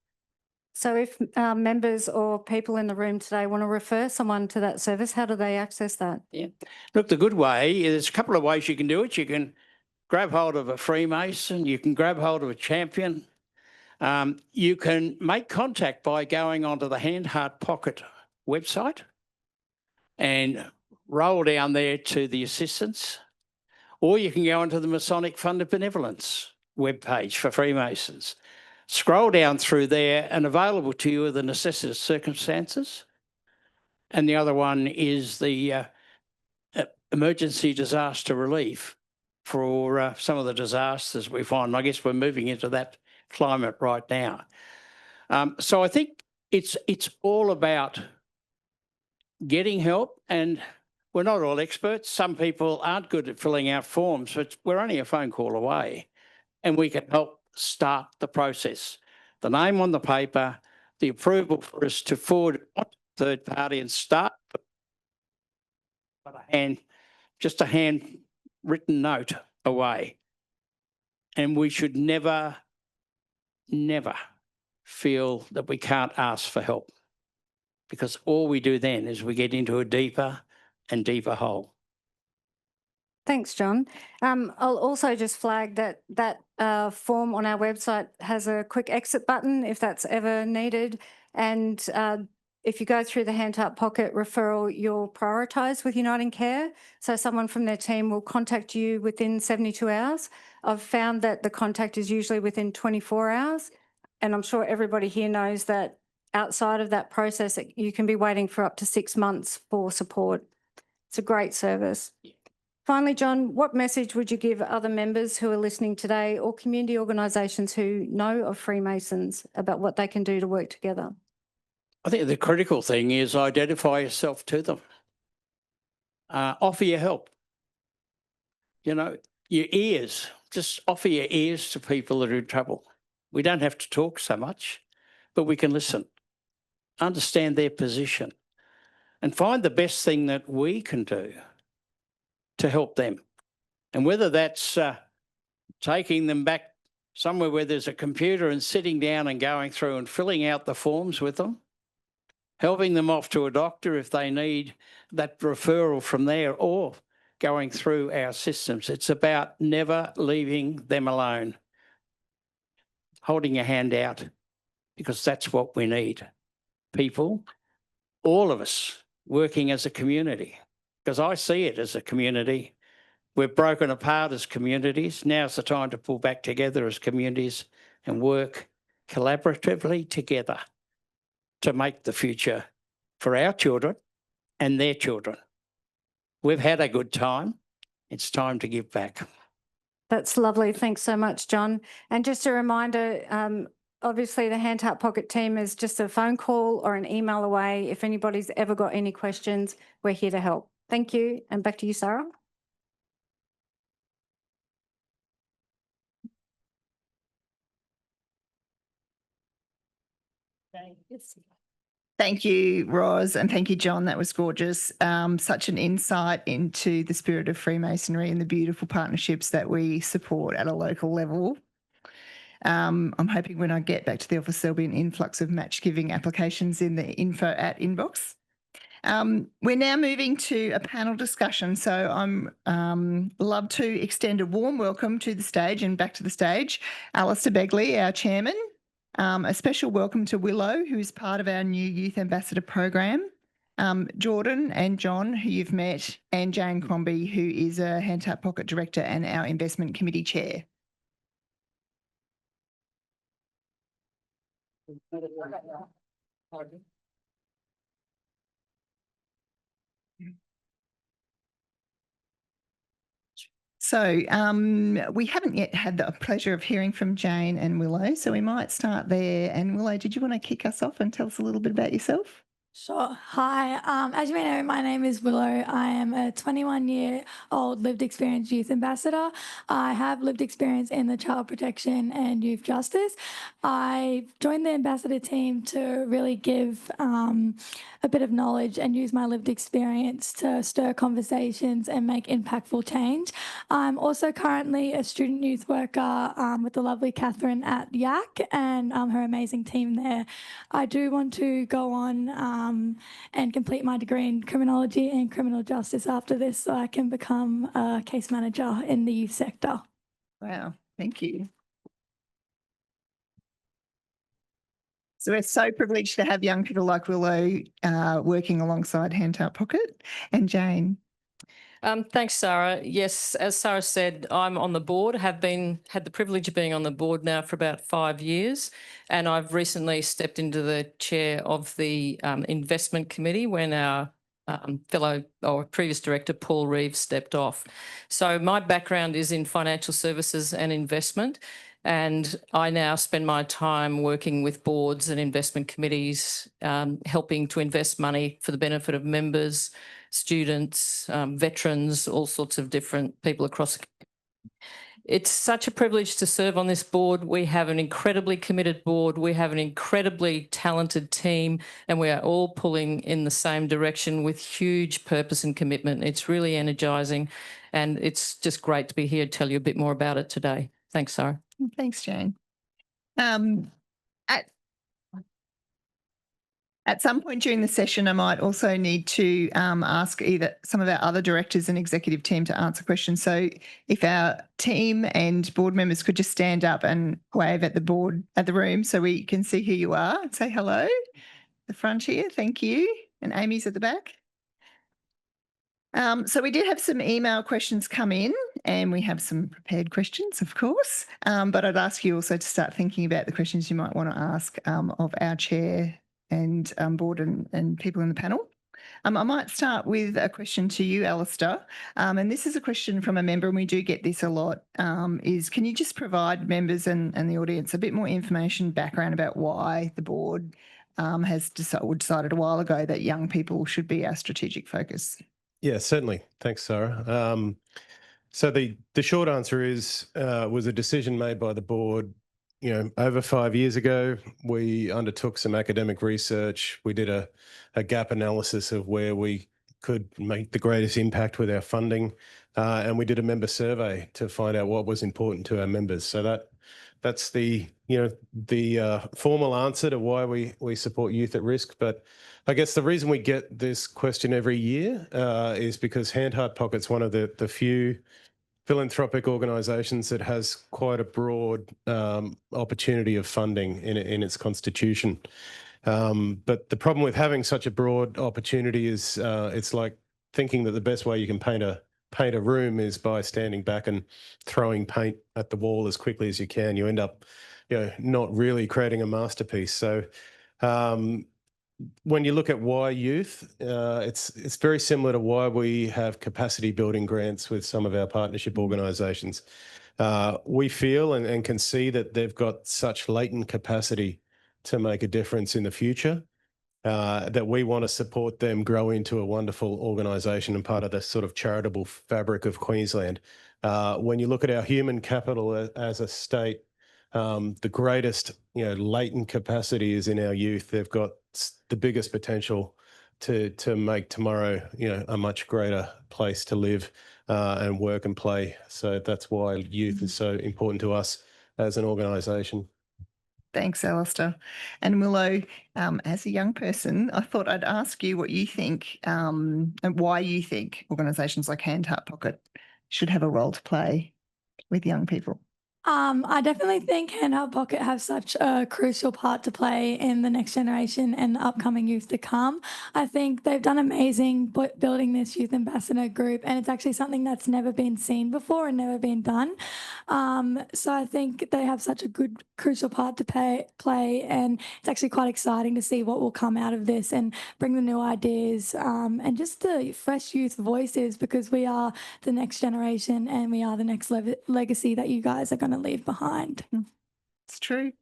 So if members or people in the room today want to refer someone to that service, how do they access that? Yeah. Look, the good way, there's a couple of ways you can do it. You can grab hold of a Freemason, you can grab hold of a champion. You can make contact by going onto the Hand Heart Pocket website and roll down there to the assistance, or you can go onto the Masonic Fund of Benevolence webpage for Freemasons. Scroll down through there, and available to you are the necessitous circumstances. And the other one is the emergency disaster relief for some of the disasters we find. I guess we're moving into that climate right now. So I think it's all about getting help, and we're not all experts. Some people aren't good at filling out forms, but we're only a phone call away, and we can help start the process. The name on the paper, the approval for us to forward on to third party and start, just a handwritten note away. And we should never feel that we can't ask for help, because all we do then is we get into a deeper and deeper hole. Thanks, John. I'll also just flag that form on our website has a quick exit button if that's ever needed. And if you go through the Hand Heart Pocket referral, you'll prioritise with United Care. So someone from their team will contact you within 72 hours. I've found that the contact is usually within 24 hours. And I'm sure everybody here knows that outside of that process, you can be waiting for up to 6 months for support. It's a great service. Finally, John, what message would you give other members who are listening today, or community organisations who know of Freemasons, about what they can do to work together? I think the critical thing is identify yourself to them. Offer your help. You know, your ears, just offer your ears to people that are in trouble. We don't have to talk so much, but we can listen, understand their position, and find the best thing that we can do to help them. And whether that's taking them back somewhere where there's a computer and sitting down and going through and filling out the forms with them, helping them off to a doctor if they need that referral from there, or going through our systems. It's about never leaving them alone, holding your hand out, because that's what we need. People, all of us, working as a community, because I see it as a community. We're broken apart as communities. Now's the time to pull back together as communities and work collaboratively together to make the future for our children and their children. We've had a good time. It's time to give back. That's lovely. Thanks so much, John. And just a reminder, obviously the Hand Heart Pocket team is just a phone call or an email away. If anybody's ever got any questions, we're here to help. Thank you. And back to you, Sarah. Thank you, Roz, and thank you, John. That was gorgeous. Such an insight into the spirit of Freemasonry and the beautiful partnerships that we support at a local level. I'm hoping when I get back to the office, there'll be an influx of match giving applications in the info at inbox. We're now moving to a panel discussion. So I'm love to extend a warm welcome to the stage and back to the stage, Alistair Begley, our chairman. A special welcome to Willow, who is part of our new Youth Ambassador program. Jordan and John, who you've met, and Jane Crombie, who is a Hand Tap Pocket Director and our Investment Committee Chair. So we haven't yet had the pleasure of hearing from Jane and Willow, so we might start there. And Willow, did you want to kick us off and tell us a little bit about yourself? Sure. Hi. As you may know, my name is Willow. I am a 21-year-old lived experience youth ambassador. I have lived experience in the child protection and youth justice. I joined the ambassador team to really give a bit of knowledge and use my lived experience to stir conversations and make impactful change. I'm also currently a student youth worker with the lovely Catherine at YAC and her amazing team there. I do want to go on and complete my degree in criminology and criminal justice after this so I can become a case manager in the youth sector. Wow, thank you. So we're so privileged to have young people like Willow working alongside Hand Tap Pocket. And Jane. Thanks, Sarah. Yes, as Sarah said, I'm on the board, had the privilege of being on the board now for about 5 years, and I've recently stepped into the chair of the investment committee when our fellow or previous director, Paul Reeves, stepped off. So my background is in financial services and investment, and I now spend my time working with boards and investment committees, helping to invest money for the benefit of members, students, veterans, all sorts of different people across the country. It's such a privilege to serve on this board. We have an incredibly committed board. We have an incredibly talented team, and we are all pulling in the same direction with huge purpose and commitment. It's really energising, and it's just great to be here to tell you a bit more about it today. Thanks, Sarah. Thanks, Jane. At some point during the session, I might also need to ask either some of our other directors and executive team to answer questions. So if our team and board members could just stand up and wave at the room so we can see who you are and say hello. The front here, thank you. And Amy's at the back. So we did have some email questions come in and we have some prepared questions, of course, but I'd ask you also to start thinking about the questions you might want to ask of our chair and board and people in the panel. I might start with a question to you, Alistair, and this is a question from a member, and we do get this a lot, is can you just provide members and the audience a bit more information, background about why the board has decided a while ago that young people should be our strategic focus? Yeah, certainly. Thanks, Sarah. So the short answer is was a decision made by the board. You know, over 5 years ago, we undertook some academic research. We did a gap analysis of where we could make the greatest impact with our funding, and we did a member survey to find out what was important to our members. So that's the formal answer to why we support youth at risk. But I guess the reason we get this question every year is because Hand Heart Pocket's one of the few philanthropic organisations that has quite a broad opportunity of funding in its constitution. But the problem with having such a broad opportunity is it's like thinking that the best way you can paint a room is by standing back and throwing paint at the wall as quickly as you can. You end up, not really creating a masterpiece. So when you look at why youth, it's very similar to why we have capacity building grants with some of our partnership organisations. We feel and can see that they've got such latent capacity to make a difference in the future that we want to support them grow into a wonderful organisation and part of the sort of charitable fabric of Queensland. When you look at our human capital as a state, the greatest, latent capacity is in our youth. They've got the biggest potential to make tomorrow, a much greater place to live and work and play. So that's why youth is so important to us. as an organisation. Thanks, Alistair. And Willow, as a young person, I thought I'd ask you what you think and why you think organisations like Hand Heart Pocket should have a role to play with young people. I definitely think Hand Heart Pocket have such a crucial part to play in the next generation and the upcoming youth to come. I think they've done amazing building this youth ambassador group, and it's actually something that's never been seen before and never been done. So I think they have such a good crucial part to play, and it's actually quite exciting to see what will come out of this and bring the new ideas and just the fresh youth voices, because we are the next generation and we are the next legacy that you guys are going to leave behind. It's true.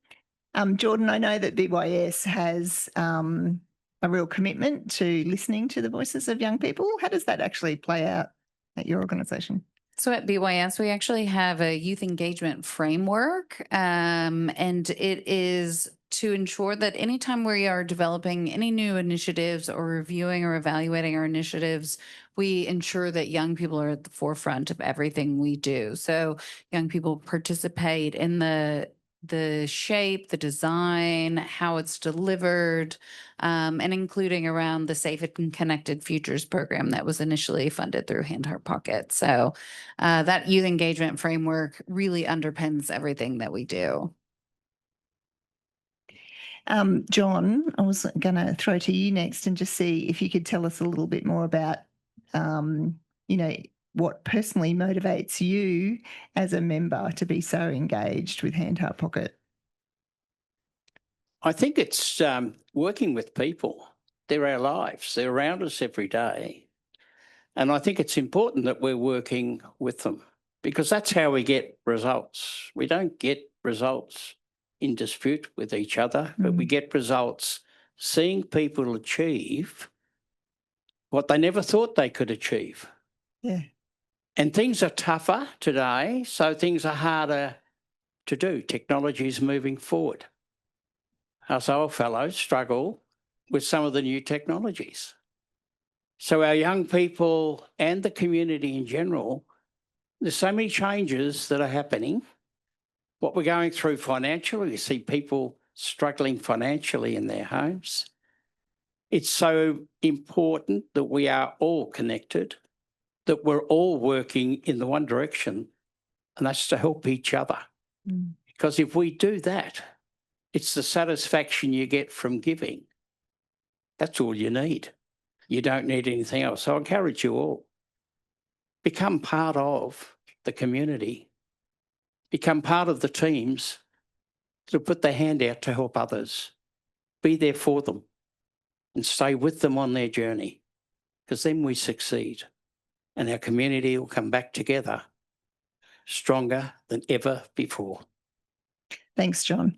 Jordan, I know that BYS has a real commitment to listening to the voices of young people. How does that actually play out at your organisation? So at BYS, we actually have a youth engagement framework, and it is to ensure that anytime we are developing any new initiatives or reviewing or evaluating our initiatives, we ensure that young people are at the forefront of everything we do. So young people participate in the shape, the design, how it's delivered, and including around the Safe and Connected Futures program that was initially funded through Hand Heart Pocket. So that youth engagement framework really underpins everything that we do. John, I was going to throw to you next and just see if you could tell us a little bit more about, what personally motivates you as a member to be so engaged with Hand Heart Pocket. I think it's working with people. They're our lives. They're around us every day. And I think it's important that we're working with them, because that's how we get results. We don't get results in dispute with each other, but we get results seeing people achieve what they never thought they could achieve. Yeah. And things are tougher today, so things are harder to do. Technology is moving forward. Us old fellows struggle with some of the new technologies. So our young people and the community in general, there's so many changes that are happening. What we're going through financially, we see people struggling financially in their homes. It's so important that we are all connected, that we're all working in the one direction, and that's to help each other. Because if we do that, it's the satisfaction you get from giving. That's all you need. You don't need anything else. So I encourage you all, become part of the community, become part of the teams that put their hand out to help others. Be there for them and stay with them on their journey, because then we succeed and our community will come back together stronger than ever before. Thanks, John.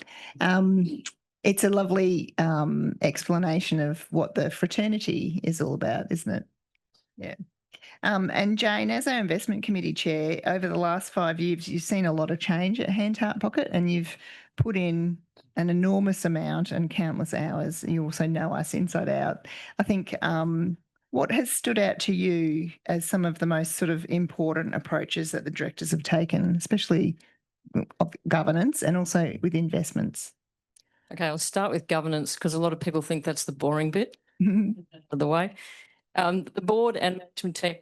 It's a lovely explanation of what the fraternity is all about, isn't it? Yeah. And Jane, as our investment committee chair, over the last 5 years, you've seen a lot of change at Hand Heart Pocket, and you've put in an enormous amount and countless hours. You also know us inside out. I think what has stood out to you as some of the most sort of important approaches that the directors have taken, especially of governance and also with investments? Okay, I'll start with governance, because a lot of people think that's the boring bit of the way. The board and management team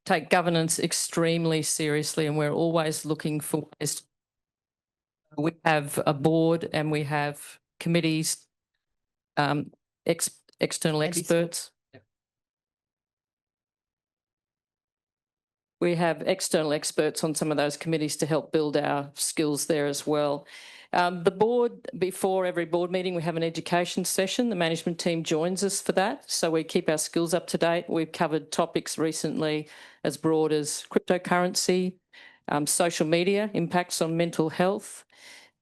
take governance extremely seriously, and we're always looking for ways. We have a board and we have committees, external experts. We have external experts on some of those committees to help build our skills there as well. The board, before every board meeting, we have an education session. The management team joins us for that, so we keep our skills up to date. We've covered topics recently as broad as cryptocurrency, social media, impacts on mental health,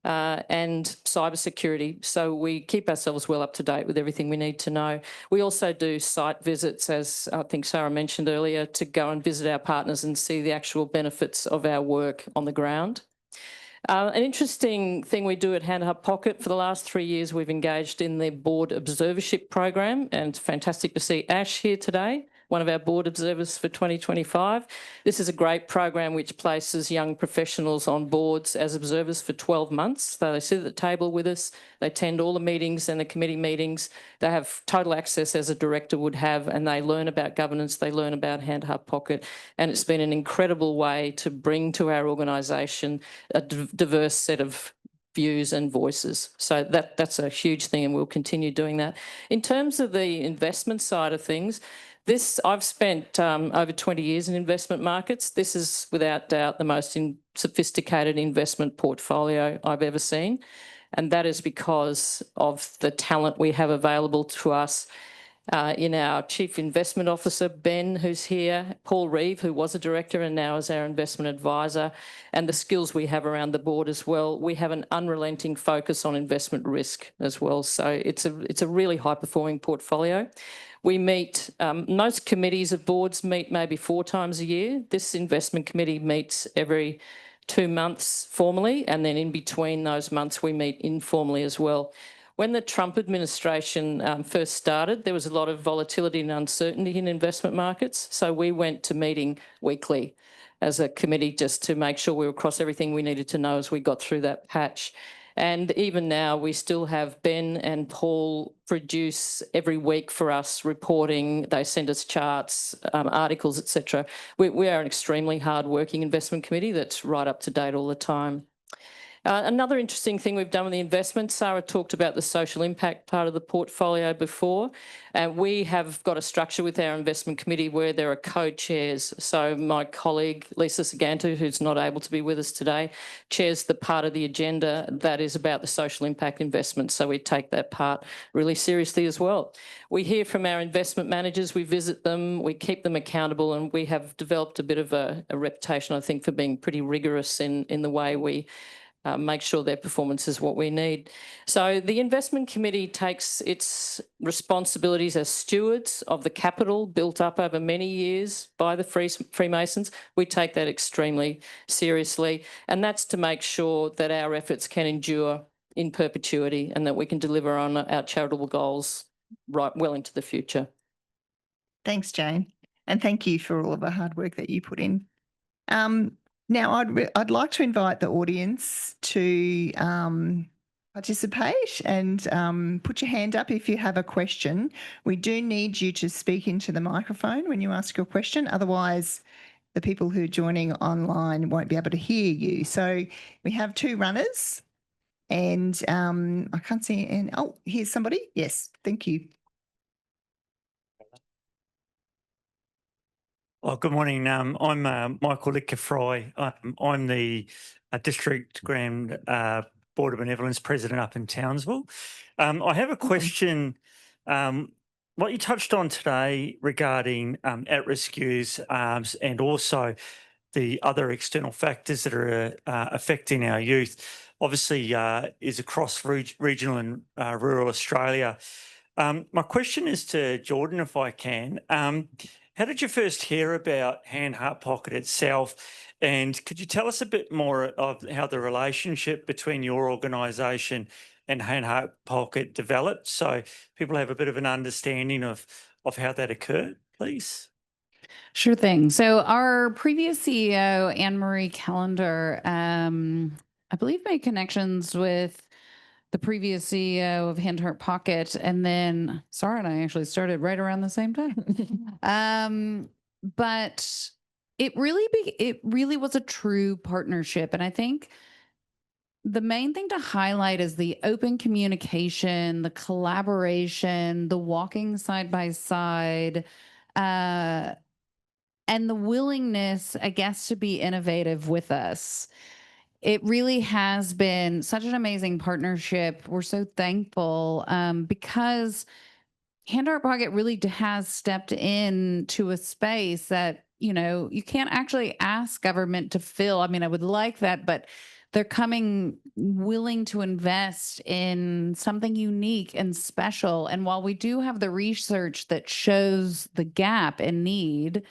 and cybersecurity. So we keep ourselves well up to date with everything we need to know. We also do site visits, as I think Sarah mentioned earlier, to go and visit our partners and see the actual benefits of our work on the ground. An interesting thing we do at Hand Heart Pocket, for the last 3 years, we've engaged in the board observership program, and it's fantastic to see Ash here today one of our board observers for 2025. This is a great program which places young professionals on boards as observers for 12 months. So they sit at the table with us, they attend all the meetings and the committee meetings. They have total access as a director would have, and they learn about governance, they learn about Hand Heart Pocket, and it's been an incredible way to bring to our organisation a diverse set of views and voices. So that's a huge thing, and we'll continue doing that. In terms of the investment side of things, I've spent over 20 years in investment markets. This is without doubt the most sophisticated investment portfolio I've ever seen. And that is because of the talent we have available to us in our Chief Investment Officer, Ben, who's here, Paul Reeve, who was a director and now is our investment advisor, and the skills we have around the board as well. We have an unrelenting focus on investment risk as well. So it's a really high-performing portfolio. We meet, most committees of boards meet maybe 4 times a year. This investment committee meets every 2 months formally, and then in between those months we meet informally as well. When the Trump administration first started, there was a lot of volatility and uncertainty in investment markets. So we went to meeting weekly as a committee just to make sure we were across everything we needed to know as we got through that patch. And even now, we still have Ben and Paul produce every week for us reporting. They send us charts, articles, etc. We are an extremely hard-working investment committee that's right up to date all the time. Another interesting thing we've done with the investment, Sarah talked about the social impact part of the portfolio before, and we have got a structure with our investment committee where there are co-chairs. So my colleague, Lisa Sagantu, who's not able to be with us today, chairs the part of the agenda that is about the social impact investment. So we take that part really seriously as well. We hear from our investment managers, we visit them, we keep them accountable, and we have developed a bit of a reputation, I think, for being pretty rigorous in the way we make sure their performance is what we need. So the investment committee takes its responsibilities as stewards of the capital built up over many years by the Freemasons. We take that extremely seriously, and that's to make sure that our efforts can endure in perpetuity and that we can deliver on our charitable goals right well into the future. Thanks, Jane. And thank you for all of the hard work that you put in. Now, I'd like to invite the audience to participate and put your hand up if you have a question. We do need you to speak into the microphone when you ask your question. Otherwise, the people who are joining online won't be able to hear you. So we have 2 runners and I can't see. And oh, here's somebody. Yes, thank you. Oh, good morning. I'm Michael Litka-Fry. I'm the District Grand Board of Benevolence President up in Townsville. I have a question. What you touched on today regarding at-risk youth and also the other external factors that are affecting our youth, obviously is across regional and rural Australia. My question is to Jordan, if I can. How did you first hear about Hand Heart Pocket itself? And could you tell us a bit more of how the relationship between your organisation and Hand Heart Pocket developed, so people have a bit of an understanding of how that occurred, please? Sure thing. So our previous CEO, Anne-Marie Callender, I believe made connections with the previous CEO of Hand Heart Pocket, and then Sarah and I actually started right around the same time. But it really was a true partnership, and I think the main thing to highlight is the open communication, the collaboration, the walking side by side, and the willingness, I guess, to be innovative with us. It really has been such an amazing partnership. We're so thankful because Hand Heart Pocket really has stepped into a space that, you know, you can't actually ask government to fill. I mean, I would like that, but they're coming willing to invest in something unique and special. And while we do have the research that shows the gap and need,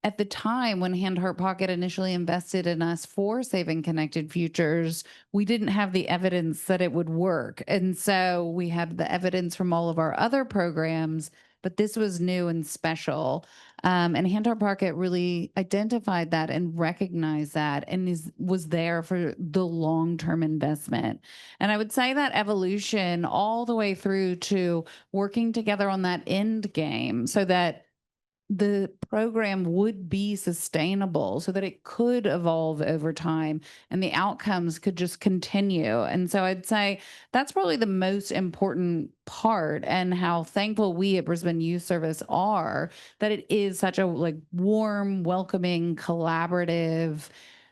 at the time when Hand Heart Pocket initially invested in us for Saving Connected Futures, we didn't have the evidence that it would work. And so we had the evidence from all of our other programs but this was new and special. And Hand Heart Pocket really identified that and recognized that and was there for the long-term investment. And I would say that evolution all the way through to working together on that end game so that the program would be sustainable, so that it could evolve over time and the outcomes could just continue. And so I'd say that's probably the most important part, and how thankful we at Brisbane Youth Service are that it is such a warm, welcoming, collaborative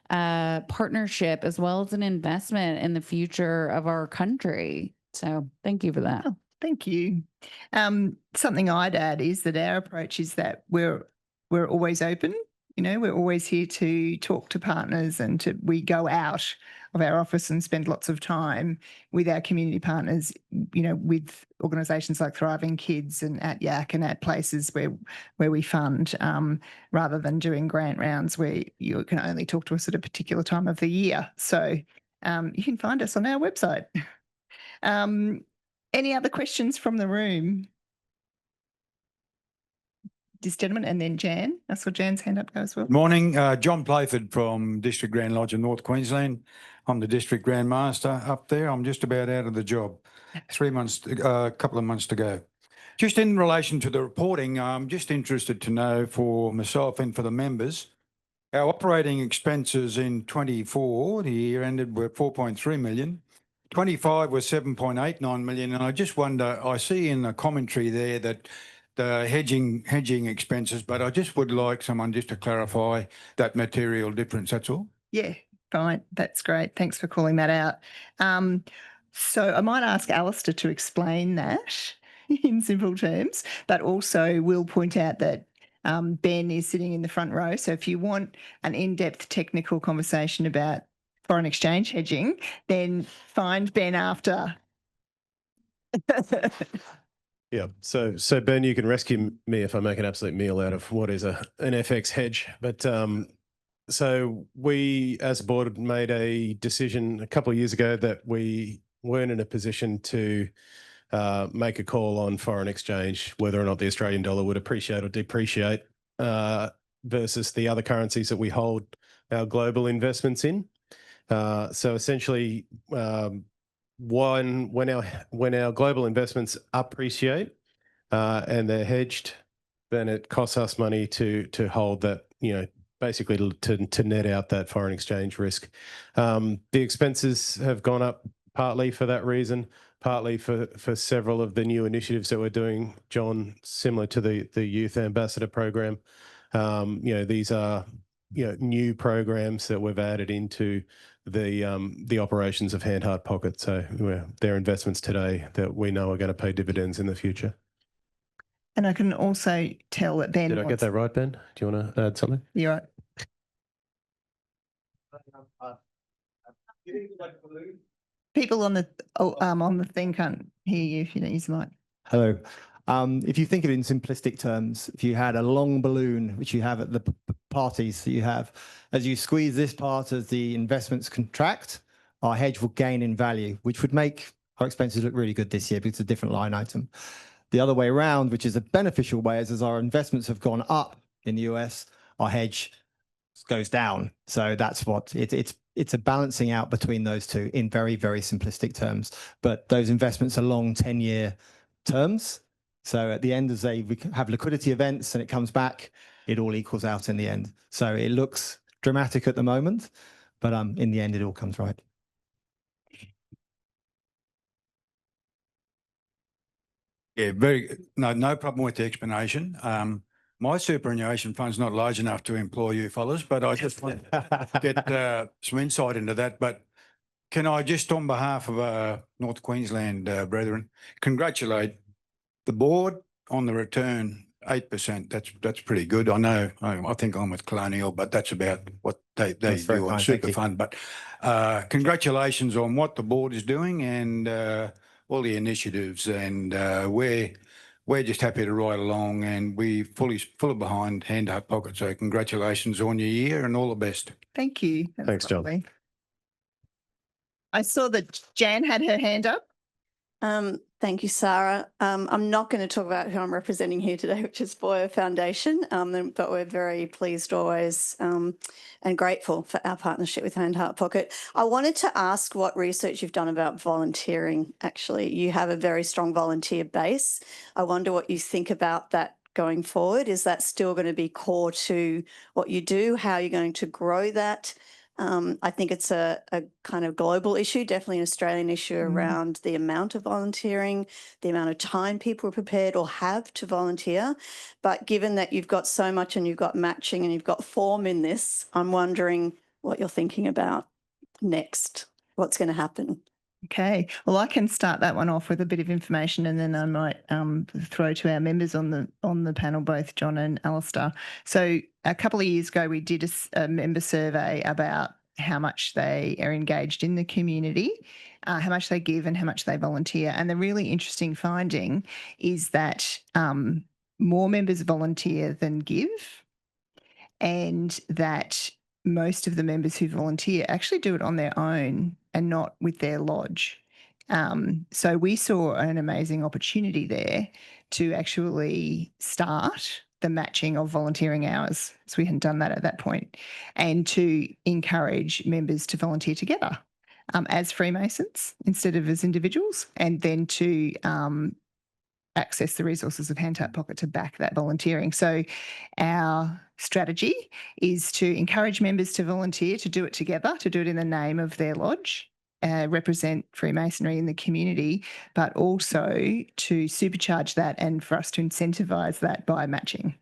partnership, as well as an investment in the future of our country. So thank you for that. Oh, thank you. Something I'd add is that our approach is that we're always open. You know, we're always here to talk to partners, and we go out of our office and spend lots of time with our community partners, you know, with organisations like Thriving Kids and at YAC and at places where we fund, rather than doing grant rounds where you can only talk to us at a particular time of the year. So you can find us on our website. Any other questions from the room? This gentleman, and then Jan. I saw Jan's hand up go as well. Morning, John Playford from District Grand Lodge in North Queensland. I'm the District Grand Master up there. I'm just about out of the job. 3 months, a couple of months to go. Just in relation to the reporting, I'm just interested to know for myself and for the members, our operating expenses in 24, the year ended, were 4.3 million. 25 was 7.89 million. And I just wonder, I see in the commentary there that the hedging expenses, but I just would like someone just to clarify that material difference, that's all. Yeah, fine. That's great. Thanks for calling that out. So I might ask Alistair to explain that in simple terms, but also we'll point out that Ben is sitting in the front row. So if you want an in-depth technical conversation about foreign exchange hedging, then find Ben after. Yeah. So Ben, you can rescue me if I make an absolute meal out of what is an FX hedge. But so we, as a board, made a decision a couple of years ago that we weren't in a position to make a call on foreign exchange, whether or not the Australian dollar would appreciate or depreciate versus the other currencies that we hold our global investments in. So essentially, when our global investments appreciate and they're hedged, then it costs us money to hold that, you know, basically to net out that foreign exchange risk. The expenses have gone up partly for that reason, partly for several of the new initiatives that we're doing, John, similar to the Youth Ambassador Program. You know, these are, you know, new programs that we've added into the operations of Hand Heart Pocket. So they're investments today that we know are going to pay dividends in the future. And I can also tell that Ben. Did I get that right, Ben? Do you want to add something? You're right. People on the thing can't hear you if you don't use the mic. Hello. If you think of it in simplistic terms, if you had a long balloon, which you have at the parties that you have, as you squeeze this part as the investments contract, our hedge will gain in value, which would make our expenses look really good this year because it's a different line item. The other way around, which is a beneficial way, is as our investments have gone up in the US, our hedge goes down. So that's what it's a balancing out between those two in very, very simplistic terms. But those investments are long 10-year terms. So at the end, as we have liquidity events and it comes back, it all equals out in the end. So it looks dramatic at the moment, but in the end, it all comes right. Yeah, no problem with the explanation. My superannuation fund's not large enough to employ you fellas, but I just want to get some insight into that. But can I just, on behalf of North Queensland brethren, congratulate the board on the return, 8%. That's pretty good. I know. I think I'm with Colonial, but that's about what they do on super fund. But congratulations on what the board is doing and all the initiatives, and we're just happy to ride along, and we fully behind Hand Heart Pocket. So congratulations on your year and all the best. Thank you. Thanks, lovely. John. I saw that Jan had her hand up. Thank you, Sarah. I'm not going to talk about who I'm representing here today, which is Boyer Foundation, but we're very pleased always and grateful for our partnership with Hand Heart Pocket. I wanted to ask what research you've done about volunteering. Actually, you have a very strong volunteer base. I wonder what you think about that going forward. Is that still going to be core to what you do? How are you going to grow that? I think it's a kind of global issue, definitely an Australian issue around the amount of volunteering, the amount of time people are prepared or have to volunteer. But given that you've got so much and you've got matching and you've got form in this, I'm wondering what you're thinking about next. What's going to happen? Okay, well, I can start that one off with a bit of information, and then I might throw to our members on the panel, both John and Alistair. So a couple of years ago, we did a member survey about how much they are engaged in the community, how much they give and how much they volunteer. And the really interesting finding is that more members volunteer than give, and that most of the members who volunteer actually do it on their own and not with their lodge. So we saw an amazing opportunity there to actually start the matching of volunteering hours. So we hadn't done that at that point, and to encourage members to volunteer together as Freemasons instead of as individuals, and then to access the resources of Hand Heart Pocket to back that volunteering. So our strategy is to encourage members to volunteer, to do it together, to do it in the name of their lodge, represent Freemasonry in the community, but also to supercharge that and for us to incentivise that by matching.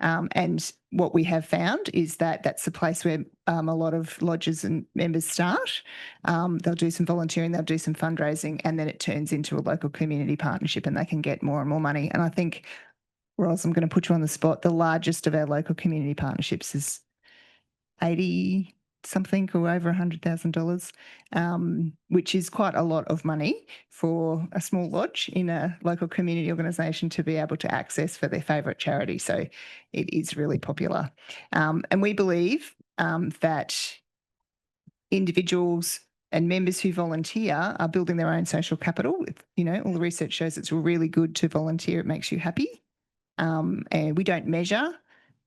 And what we have found is that that's the place where a lot of lodges and members start. They'll do some volunteering, they'll do some fundraising, and then it turns into a local community partnership and they can get more and more money. And I think, Roz, I'm going to put you on the spot. The largest of our local community partnerships is 80 something or over $100,000, which is quite a lot of money for a small lodge in a local community organisation to be able to access for their favourite charity. So it is really popular. And we believe that individuals and members who volunteer are building their own social capital. You know, all the research shows it's really good to volunteer. It makes you happy. And we don't measure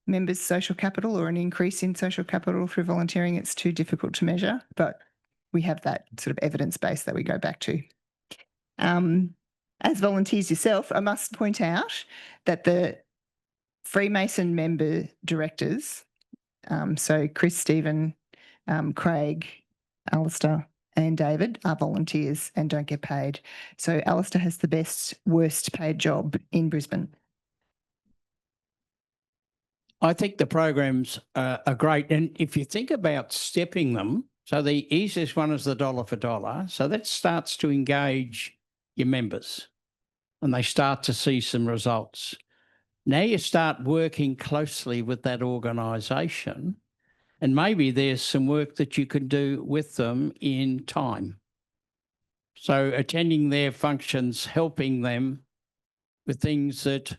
members' social capital or an increase in social capital through volunteering. It's too difficult to measure, but we have that sort of evidence base that we go back to. As volunteers yourself, I must point out that the Freemason member directors, so Chris, Stephen, Craig, Alistair and David, are volunteers and don't get paid. So Alistair has the worst paid job in Brisbane. I think the programs are great. And if you think about stepping them, so the easiest one is the dollar for dollar. So that starts to engage your members and they start to see some results. Now you start working closely with that organisation, and maybe there's some work that you can do with them in time. So attending their functions, helping them with things that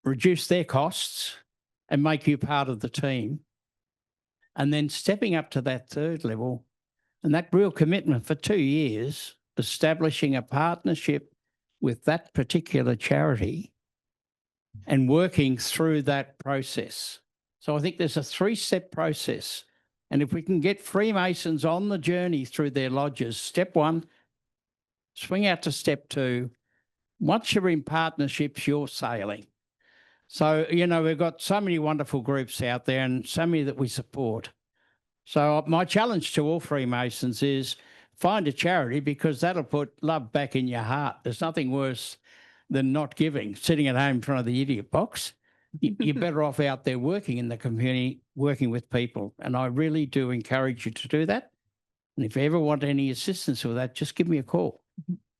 reduce their costs and make you part of the team. And then stepping up to that third level and that real commitment for 2 years, establishing a partnership with that particular charity and working through that process. So I think there's a 3-step process. And if we can get Freemasons on the journey through their lodges, step 1, swing out to step 2. Once you're in partnerships, you're sailing. So, you know, we've got so many wonderful groups out there and so many that we support. So my challenge to all Freemasons is find a charity, because that'll put love back in your heart. There's nothing worse than not giving, sitting at home in front of the idiot box. You're better off out there working in the community, working with people. And I really do encourage you to do that. And if you ever want any assistance with that, just give me a call,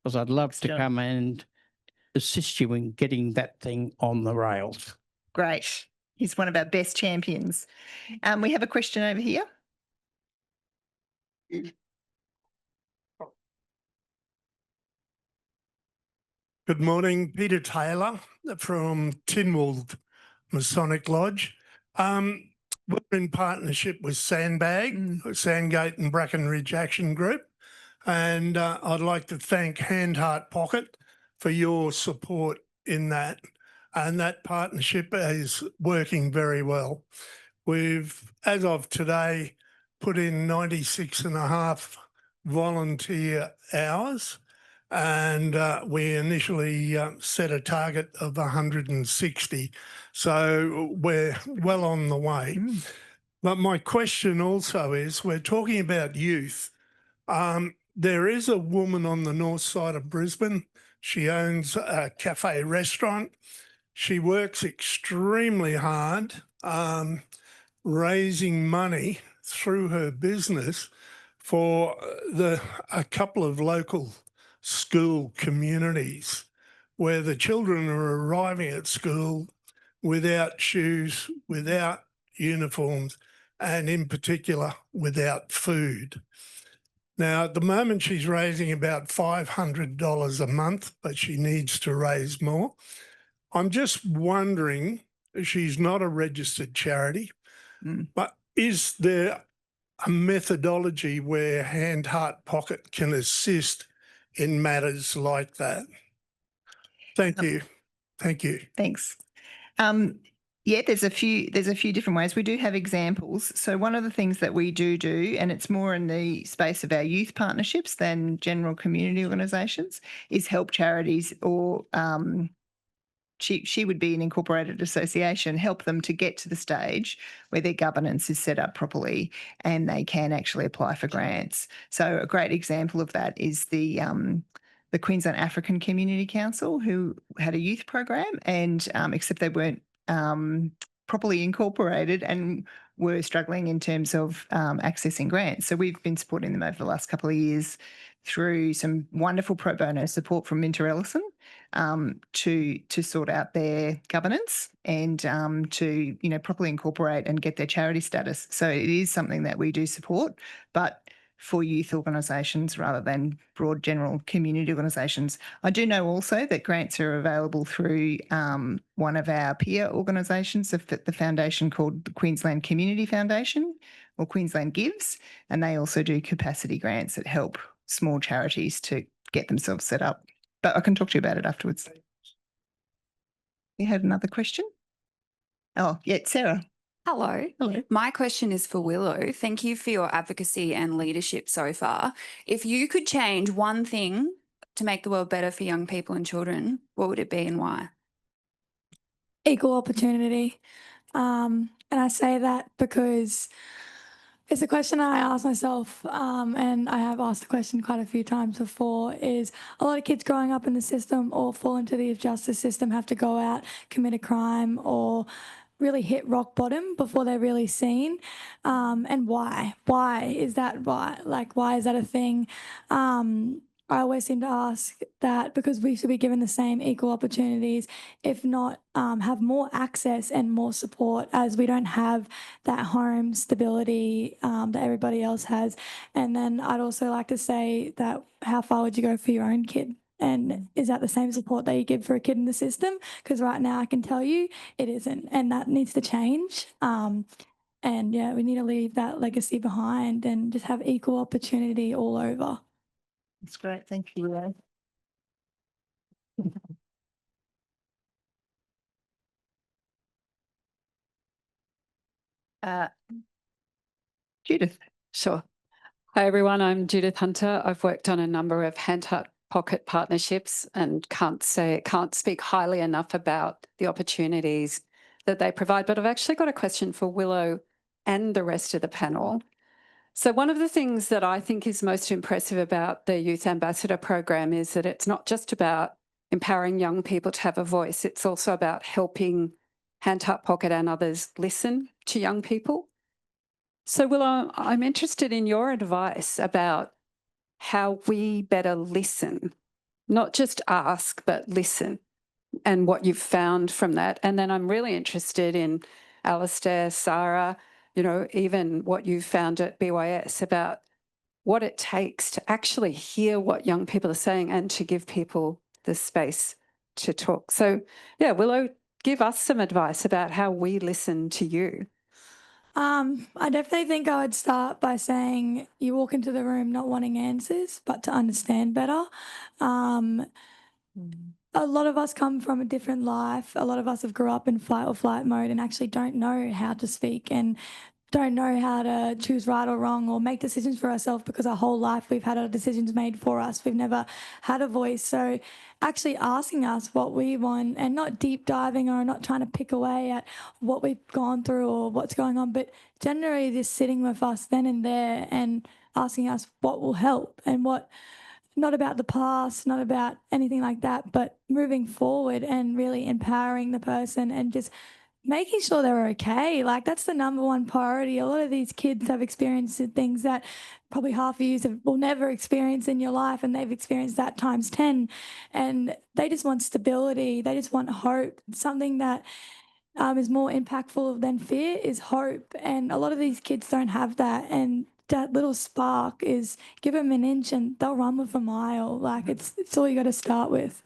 because I'd love to come and assist you in getting that thing on the rails. Great. He's one of our best champions. We have a question over here. Good morning, Peter Taylor from Tynwald Masonic Lodge. We're in partnership with Sandbag, Sandgate and Brackenridge Action Group. And I'd like to thank Hand Heart Pocket for your support in that. And that partnership is working very well. We've, as of today, put in 96.5 volunteer hours, and we initially set a target of 160. So we're well on the way. But my question also is, we're talking about youth. There is a woman on the north side of Brisbane. She owns a cafe restaurant. She works extremely hard, raising money through her business for a couple of local school communities where the children are arriving at school without shoes, without uniforms, and in particular without food. Now, at the moment, she's raising about $500 a month, but she needs to raise more. I'm just wondering, she's not a registered charity, but is there a methodology where Hand Heart Pocket can assist in matters like that? Thank you. Thank you. Thanks. Yeah, there's a few different ways. We do have examples. So one of the things that we do, and it's more in the space of our youth partnerships than general community organisations, is help charities or she would be an incorporated association, help them to get to the stage where their governance is set up properly and they can actually apply for grants. So a great example of that is the Queensland African Community Council, who had a youth program, and except they weren't properly incorporated and were struggling in terms of accessing grants. So we've been supporting them over the last couple of years through some wonderful pro bono support from Minter Ellison to sort out their governance and to properly incorporate and get their charity status. So it is something that we do support, but for youth organisations rather than broad general community organisations. I do know also that grants are available through one of our peer organisations, the foundation called the Queensland Community Foundation, or Queensland Gives, and they also do capacity grants that help small charities to get themselves set up. But I can talk to you about it afterwards. You had another question? Oh, yeah, Sarah. Hello. Hello. My question is for Willow. Thank you for your advocacy and leadership so far. If you could change one thing to make the world better for young people and children, what would it be and why? Equal opportunity. And I say that because it's a question I ask myself, and I have asked the question quite a few times before, is a lot of kids growing up in the system or fall into the justice system have to go out, commit a crime, or really hit rock bottom before they're really seen. And why? Why is that? Why is that a thing? I always seem to ask that because we should be given the same equal opportunities, if not have more access and more support, as we don't have that home stability that everybody else has. And then I'd also like to say that how far would you go for your own kid? And is that the same support that you give for a kid in the system? Because right now I can tell you it isn't, and that needs to change. And yeah, we need to leave that legacy behind and just have equal opportunity all over. That's great. Thank you, Ray. Judith. Sure. Hi, everyone. I'm Judith Hunter. I've worked on a number of Hand Heart Pocket partnerships and can't speak highly enough about the opportunities that they provide. But I've actually got a question for Willow and the rest of the panel. So one of the things that I think is most impressive about the Youth Ambassador program is that it's not just about empowering young people to have a voice, it's also about helping Hand Heart Pocket and others listen to young people. So Willow, I'm interested in your advice about how we better listen, not just ask, but listen, and what you've found from that. And then I'm really interested in Alistair, Sarah, even what you've found at BYS about what it takes to actually hear what young people are saying and to give people the space to talk. So yeah, Willow, give us some advice about how we listen to you. I definitely think I would start by saying you walk into the room not wanting answers, but to understand better. A lot of us come from a different life. A lot of us have grew up in fight or flight mode and actually don't know how to speak and don't know how to choose right or wrong or make decisions for ourselves, because our whole life we've had our decisions made for us. We've never had a voice. So actually asking us what we want and not deep diving or not trying to pick away at what we've gone through or what's going on, but generally just sitting with us then and there and asking us what will help and what, not about the past, not about anything like that, but moving forward and really empowering the person and just making sure they're okay. Like, that's the number one priority. A lot of these kids have experienced things that probably half of you will never experience in your life, and they've experienced that times 10. And they just want stability. They just want hope. Something that is more impactful than fear is hope. And a lot of these kids don't have that. And that little spark is, give them an inch and they'll run with a mile. Like, it's all you got to start with.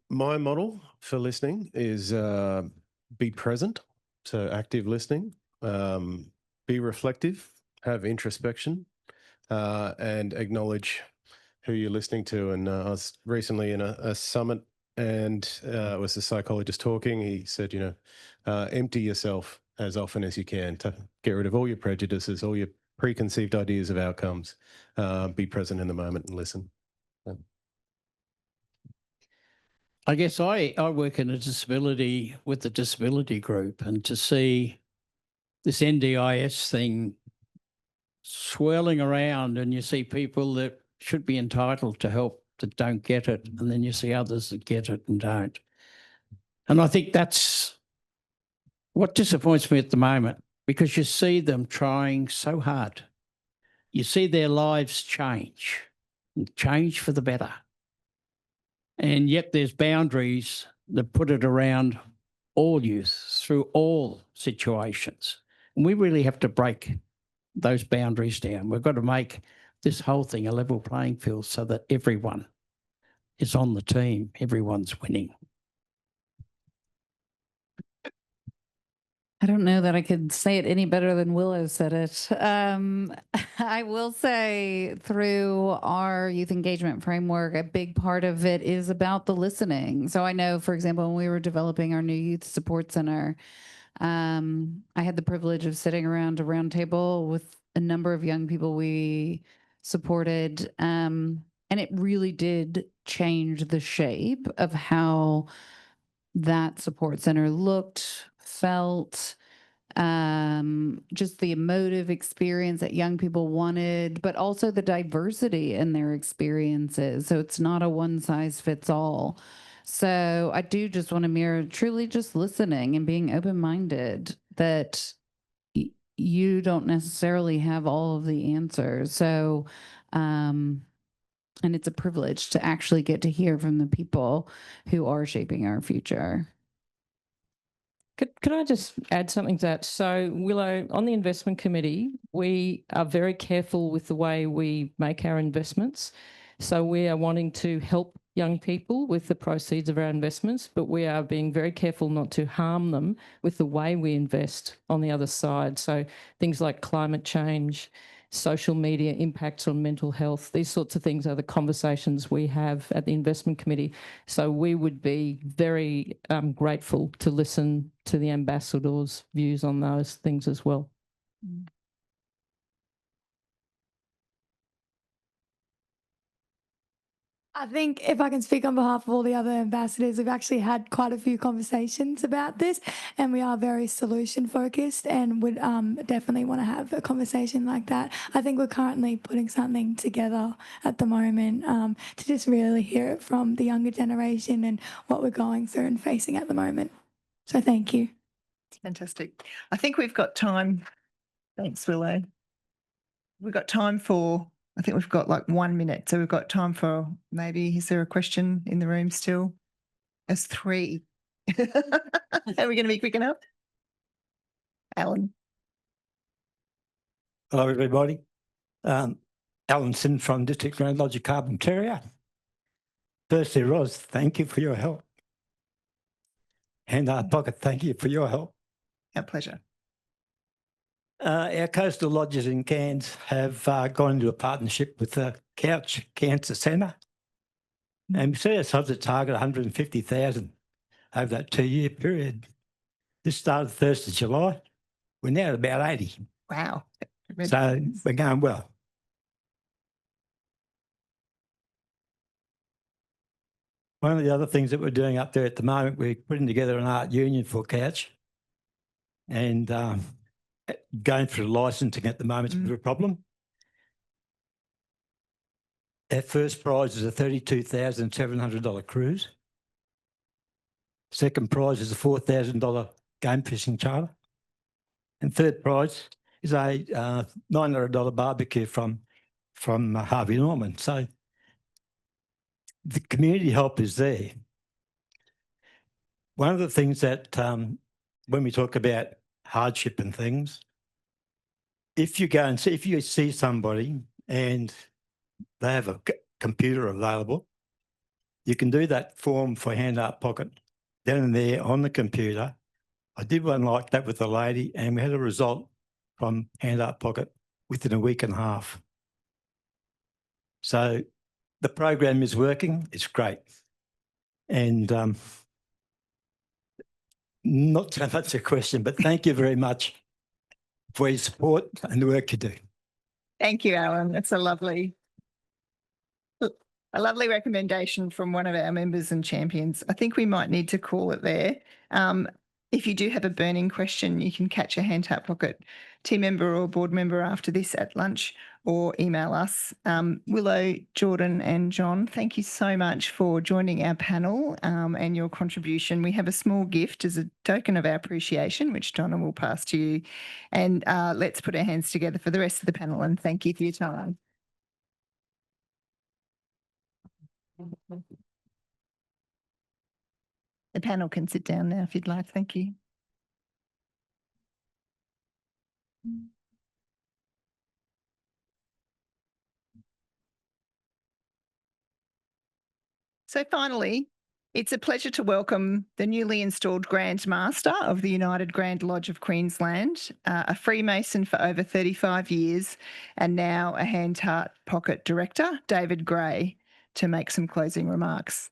My model for listening is be present, so active listening, be reflective, have introspection, and acknowledge who you're listening to. And I was recently in a summit, and it was a psychologist talking. He said, empty yourself as often as you can to get rid of all your prejudices, all your preconceived ideas of outcomes. Be present in the moment and listen. I guess I work in a disability with the disability group, and to see this NDIS thing swirling around, and you see people that should be entitled to help that don't get it, and then you see others that get it and don't. And I think that's what disappoints me at the moment, because you see them trying so hard. You see their lives change for the better. And yet there's boundaries that put it around all youth through all situations. And we really have to break those boundaries down. We've got to make this whole thing a level playing field so that everyone is on the team, everyone's winning. I don't know that I could say it any better than Willow said it. I will say, through our youth engagement framework, a big part of it is about the listening. So I know, for example, when we were developing our new youth support center, I had the privilege of sitting around a round table with a number of young people we supported. And it really did change the shape of how that support center looked, felt, just the emotive experience that young people wanted, but also the diversity in their experiences. So it's not a one size fits all. So I do just want to mirror truly just listening and being open-minded, that you don't necessarily have all of the answers. So, and it's a privilege to actually get to hear from the people who are shaping our future. Could I just add something to that? So, Willow, on the investment committee, we are very careful with the way we make our investments. So we are wanting to help young people with the proceeds of our investments, but we are being very careful not to harm them with the way we invest on the other side. So things like climate change, social media impacts on mental health, these sorts of things are the conversations we have at the investment committee. So we would be very grateful to listen to the ambassadors' views on those things as well. I think, if I can speak on behalf of all the other ambassadors, we've actually had quite a few conversations about this, and we are very solution focused and would definitely want to have a conversation like that. I think we're currently putting something together at the moment to just really hear it from the younger generation and what we're going through and facing at the moment. So thank you. Fantastic. I think we've got time. Thanks, Willow. We've got time for, I think we've got like 1 minute. So we've got time for maybe, is there a question in the room still? There's 3. Are we going to be quick enough? Alan. Hello, everybody. Alan Sin from District Radiology Carbon Terrier. Firstly, Ros, thank you for your help Hand Heart Pocket, thank you for your help. Our pleasure. Our coastal lodges in Cairns have gone into a partnership with the Couch Cancer Centre, and we set ourselves a target of 150,000 over that 2-year period. This started 1st of July. We're now at about 80. Wow. So we're going well. One of the other things that we're doing up there at the moment, we're putting together an art union for Couch, and going through licensing at the moment is a bit of a problem. Our first prize is a $32,700 cruise. Second prize is a $4,000 game fishing charter. And third prize is a $900 barbecue from Harvey Norman. So the community help is there. One of the things that when we talk about hardship and things, if you see somebody and they have a computer available, you can do that form for Hand Heart Pocket down there on the computer. I did one like that with a lady, and we had a result from Hand Heart Pocket within a week and a half. So the program is working. It's great. And not so much a question, but thank you very much for your support and the work you do. Thank you, Alan. That's a lovely recommendation from one of our members and champions. I think we might need to call it there. If you do have a burning question, you can catch a Hand Heart Pocket team member or board member after this at lunch, or email us. Willow, Jordan and John, thank you so much for joining our panel and your contribution. We have a small gift as a token of our appreciation, which Donna will pass to you. And let's put our hands together for the rest of the panel, and thank you for your time. The panel can sit down now if you'd like. Thank you. So finally, it's a pleasure to welcome the newly installed Grand Master of the United Grand Lodge of Queensland, a Freemason for over 35 years, and now a Hand Heart Pocket Director, David Gray, to make some closing remarks.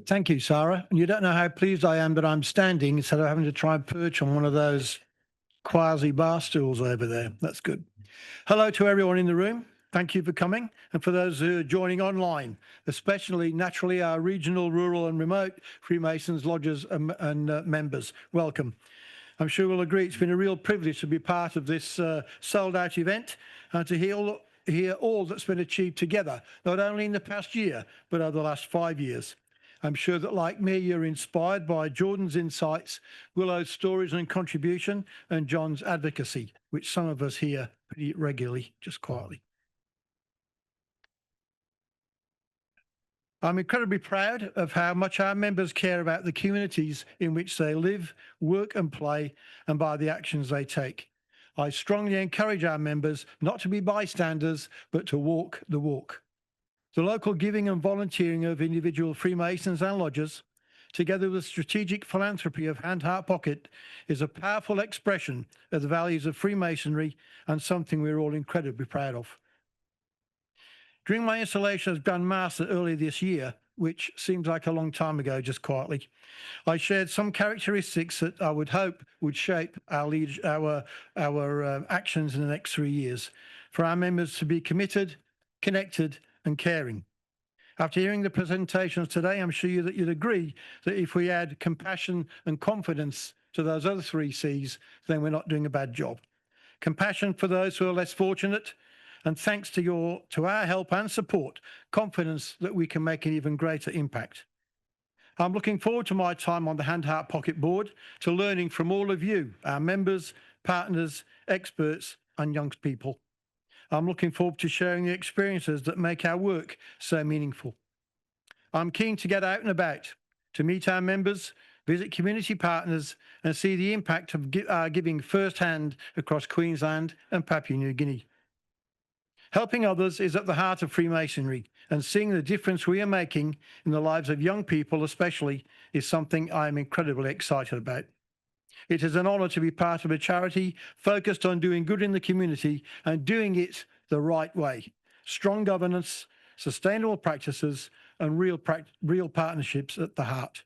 Thank you, Sarah. And you don't know how pleased I am that I'm standing instead of having to try and perch on one of those quasi bar stools over there. That's good. Hello to everyone in the room. Thank you for coming. And for those who are joining online, especially naturally our regional, rural and remote Freemasons, lodges and members, welcome. I'm sure we'll agree it's been a real privilege to be part of this sold out event and to hear all that's been achieved together, not only in the past year, but over the last 5 years. I'm sure that, like me, you're inspired by Jordan's insights, Willow's stories and contribution, and John's advocacy, which some of us hear pretty regularly, just quietly. I'm incredibly proud of how much our members care about the communities in which they live, work and play, and by the actions they take. I strongly encourage our members not to be bystanders, but to walk the walk. The local giving and volunteering of individual Freemasons and lodges, together with the strategic philanthropy of Hand Heart Pocket, is a powerful expression of the values of Freemasonry and something we're all incredibly proud of. During my installation as Grand Master earlier this year, which seems like a long time ago, just quietly, I shared some characteristics that I would hope would shape our actions in the next 3 years, for our members to be committed, connected and caring. After hearing the presentations today, I'm sure that you'd agree that if we add compassion and confidence to those other 3 C's, then we're not doing a bad job. Compassion for those who are less fortunate, and thanks to our help and support, confidence that we can make an even greater impact. I'm looking forward to my time on the Hand Heart Pocket board, to learning from all of you, our members, partners, experts and young people. I'm looking forward to sharing the experiences that make our work so meaningful. I'm keen to get out and about, to meet our members, visit community partners and see the impact of our giving firsthand across Queensland and Papua New Guinea. Helping others is at the heart of Freemasonry, and seeing the difference we are making in the lives of young people especially is something I am incredibly excited about. It is an honour to be part of a charity focused on doing good in the community and doing it the right way. Strong governance, sustainable practices and real partnerships at the heart.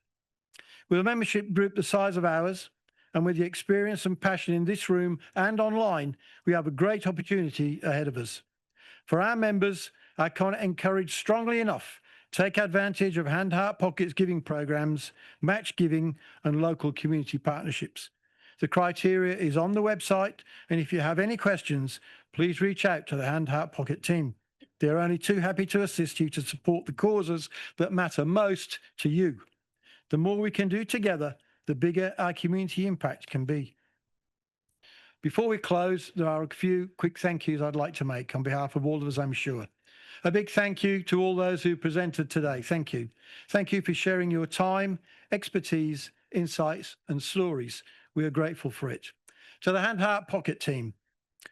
With a membership group the size of ours, and with the experience and passion in this room and online, we have a great opportunity ahead of us. For our members, I can't encourage strongly enough, take advantage of Hand Heart Pocket's giving programs, match giving and local community partnerships. The criteria is on the website, and if you have any questions, please reach out to the Hand Heart Pocket team. They're only too happy to assist you to support the causes that matter most to you. The more we can do together, the bigger our community impact can be. Before we close, there are a few quick thank yous I'd like to make on behalf of all of us, I'm sure. A big thank you to all those who presented today. Thank you. Thank you for sharing your time, expertise, insights and stories. We are grateful for it. To the Hand Heart Pocket team,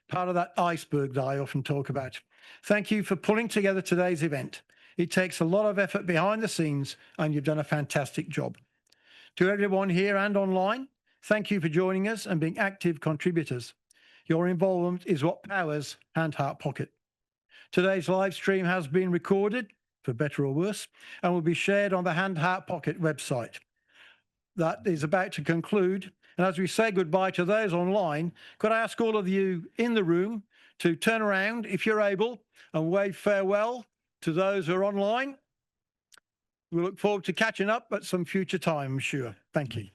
part of that iceberg that I often talk about, thank you for pulling together today's event. It takes a lot of effort behind the scenes and you've done a fantastic job. To everyone here and online, thank you for joining us and being active contributors. Your involvement is what powers Hand Heart Pocket. Today's live stream has been recorded, for better or worse, and will be shared on the Hand Heart Pocket website. That is about to conclude. And as we say goodbye to those online, could I ask all of you in the room to turn around, if you're able, and wave farewell to those who are online? We look forward to catching up at some future time, I'm sure. Thank you.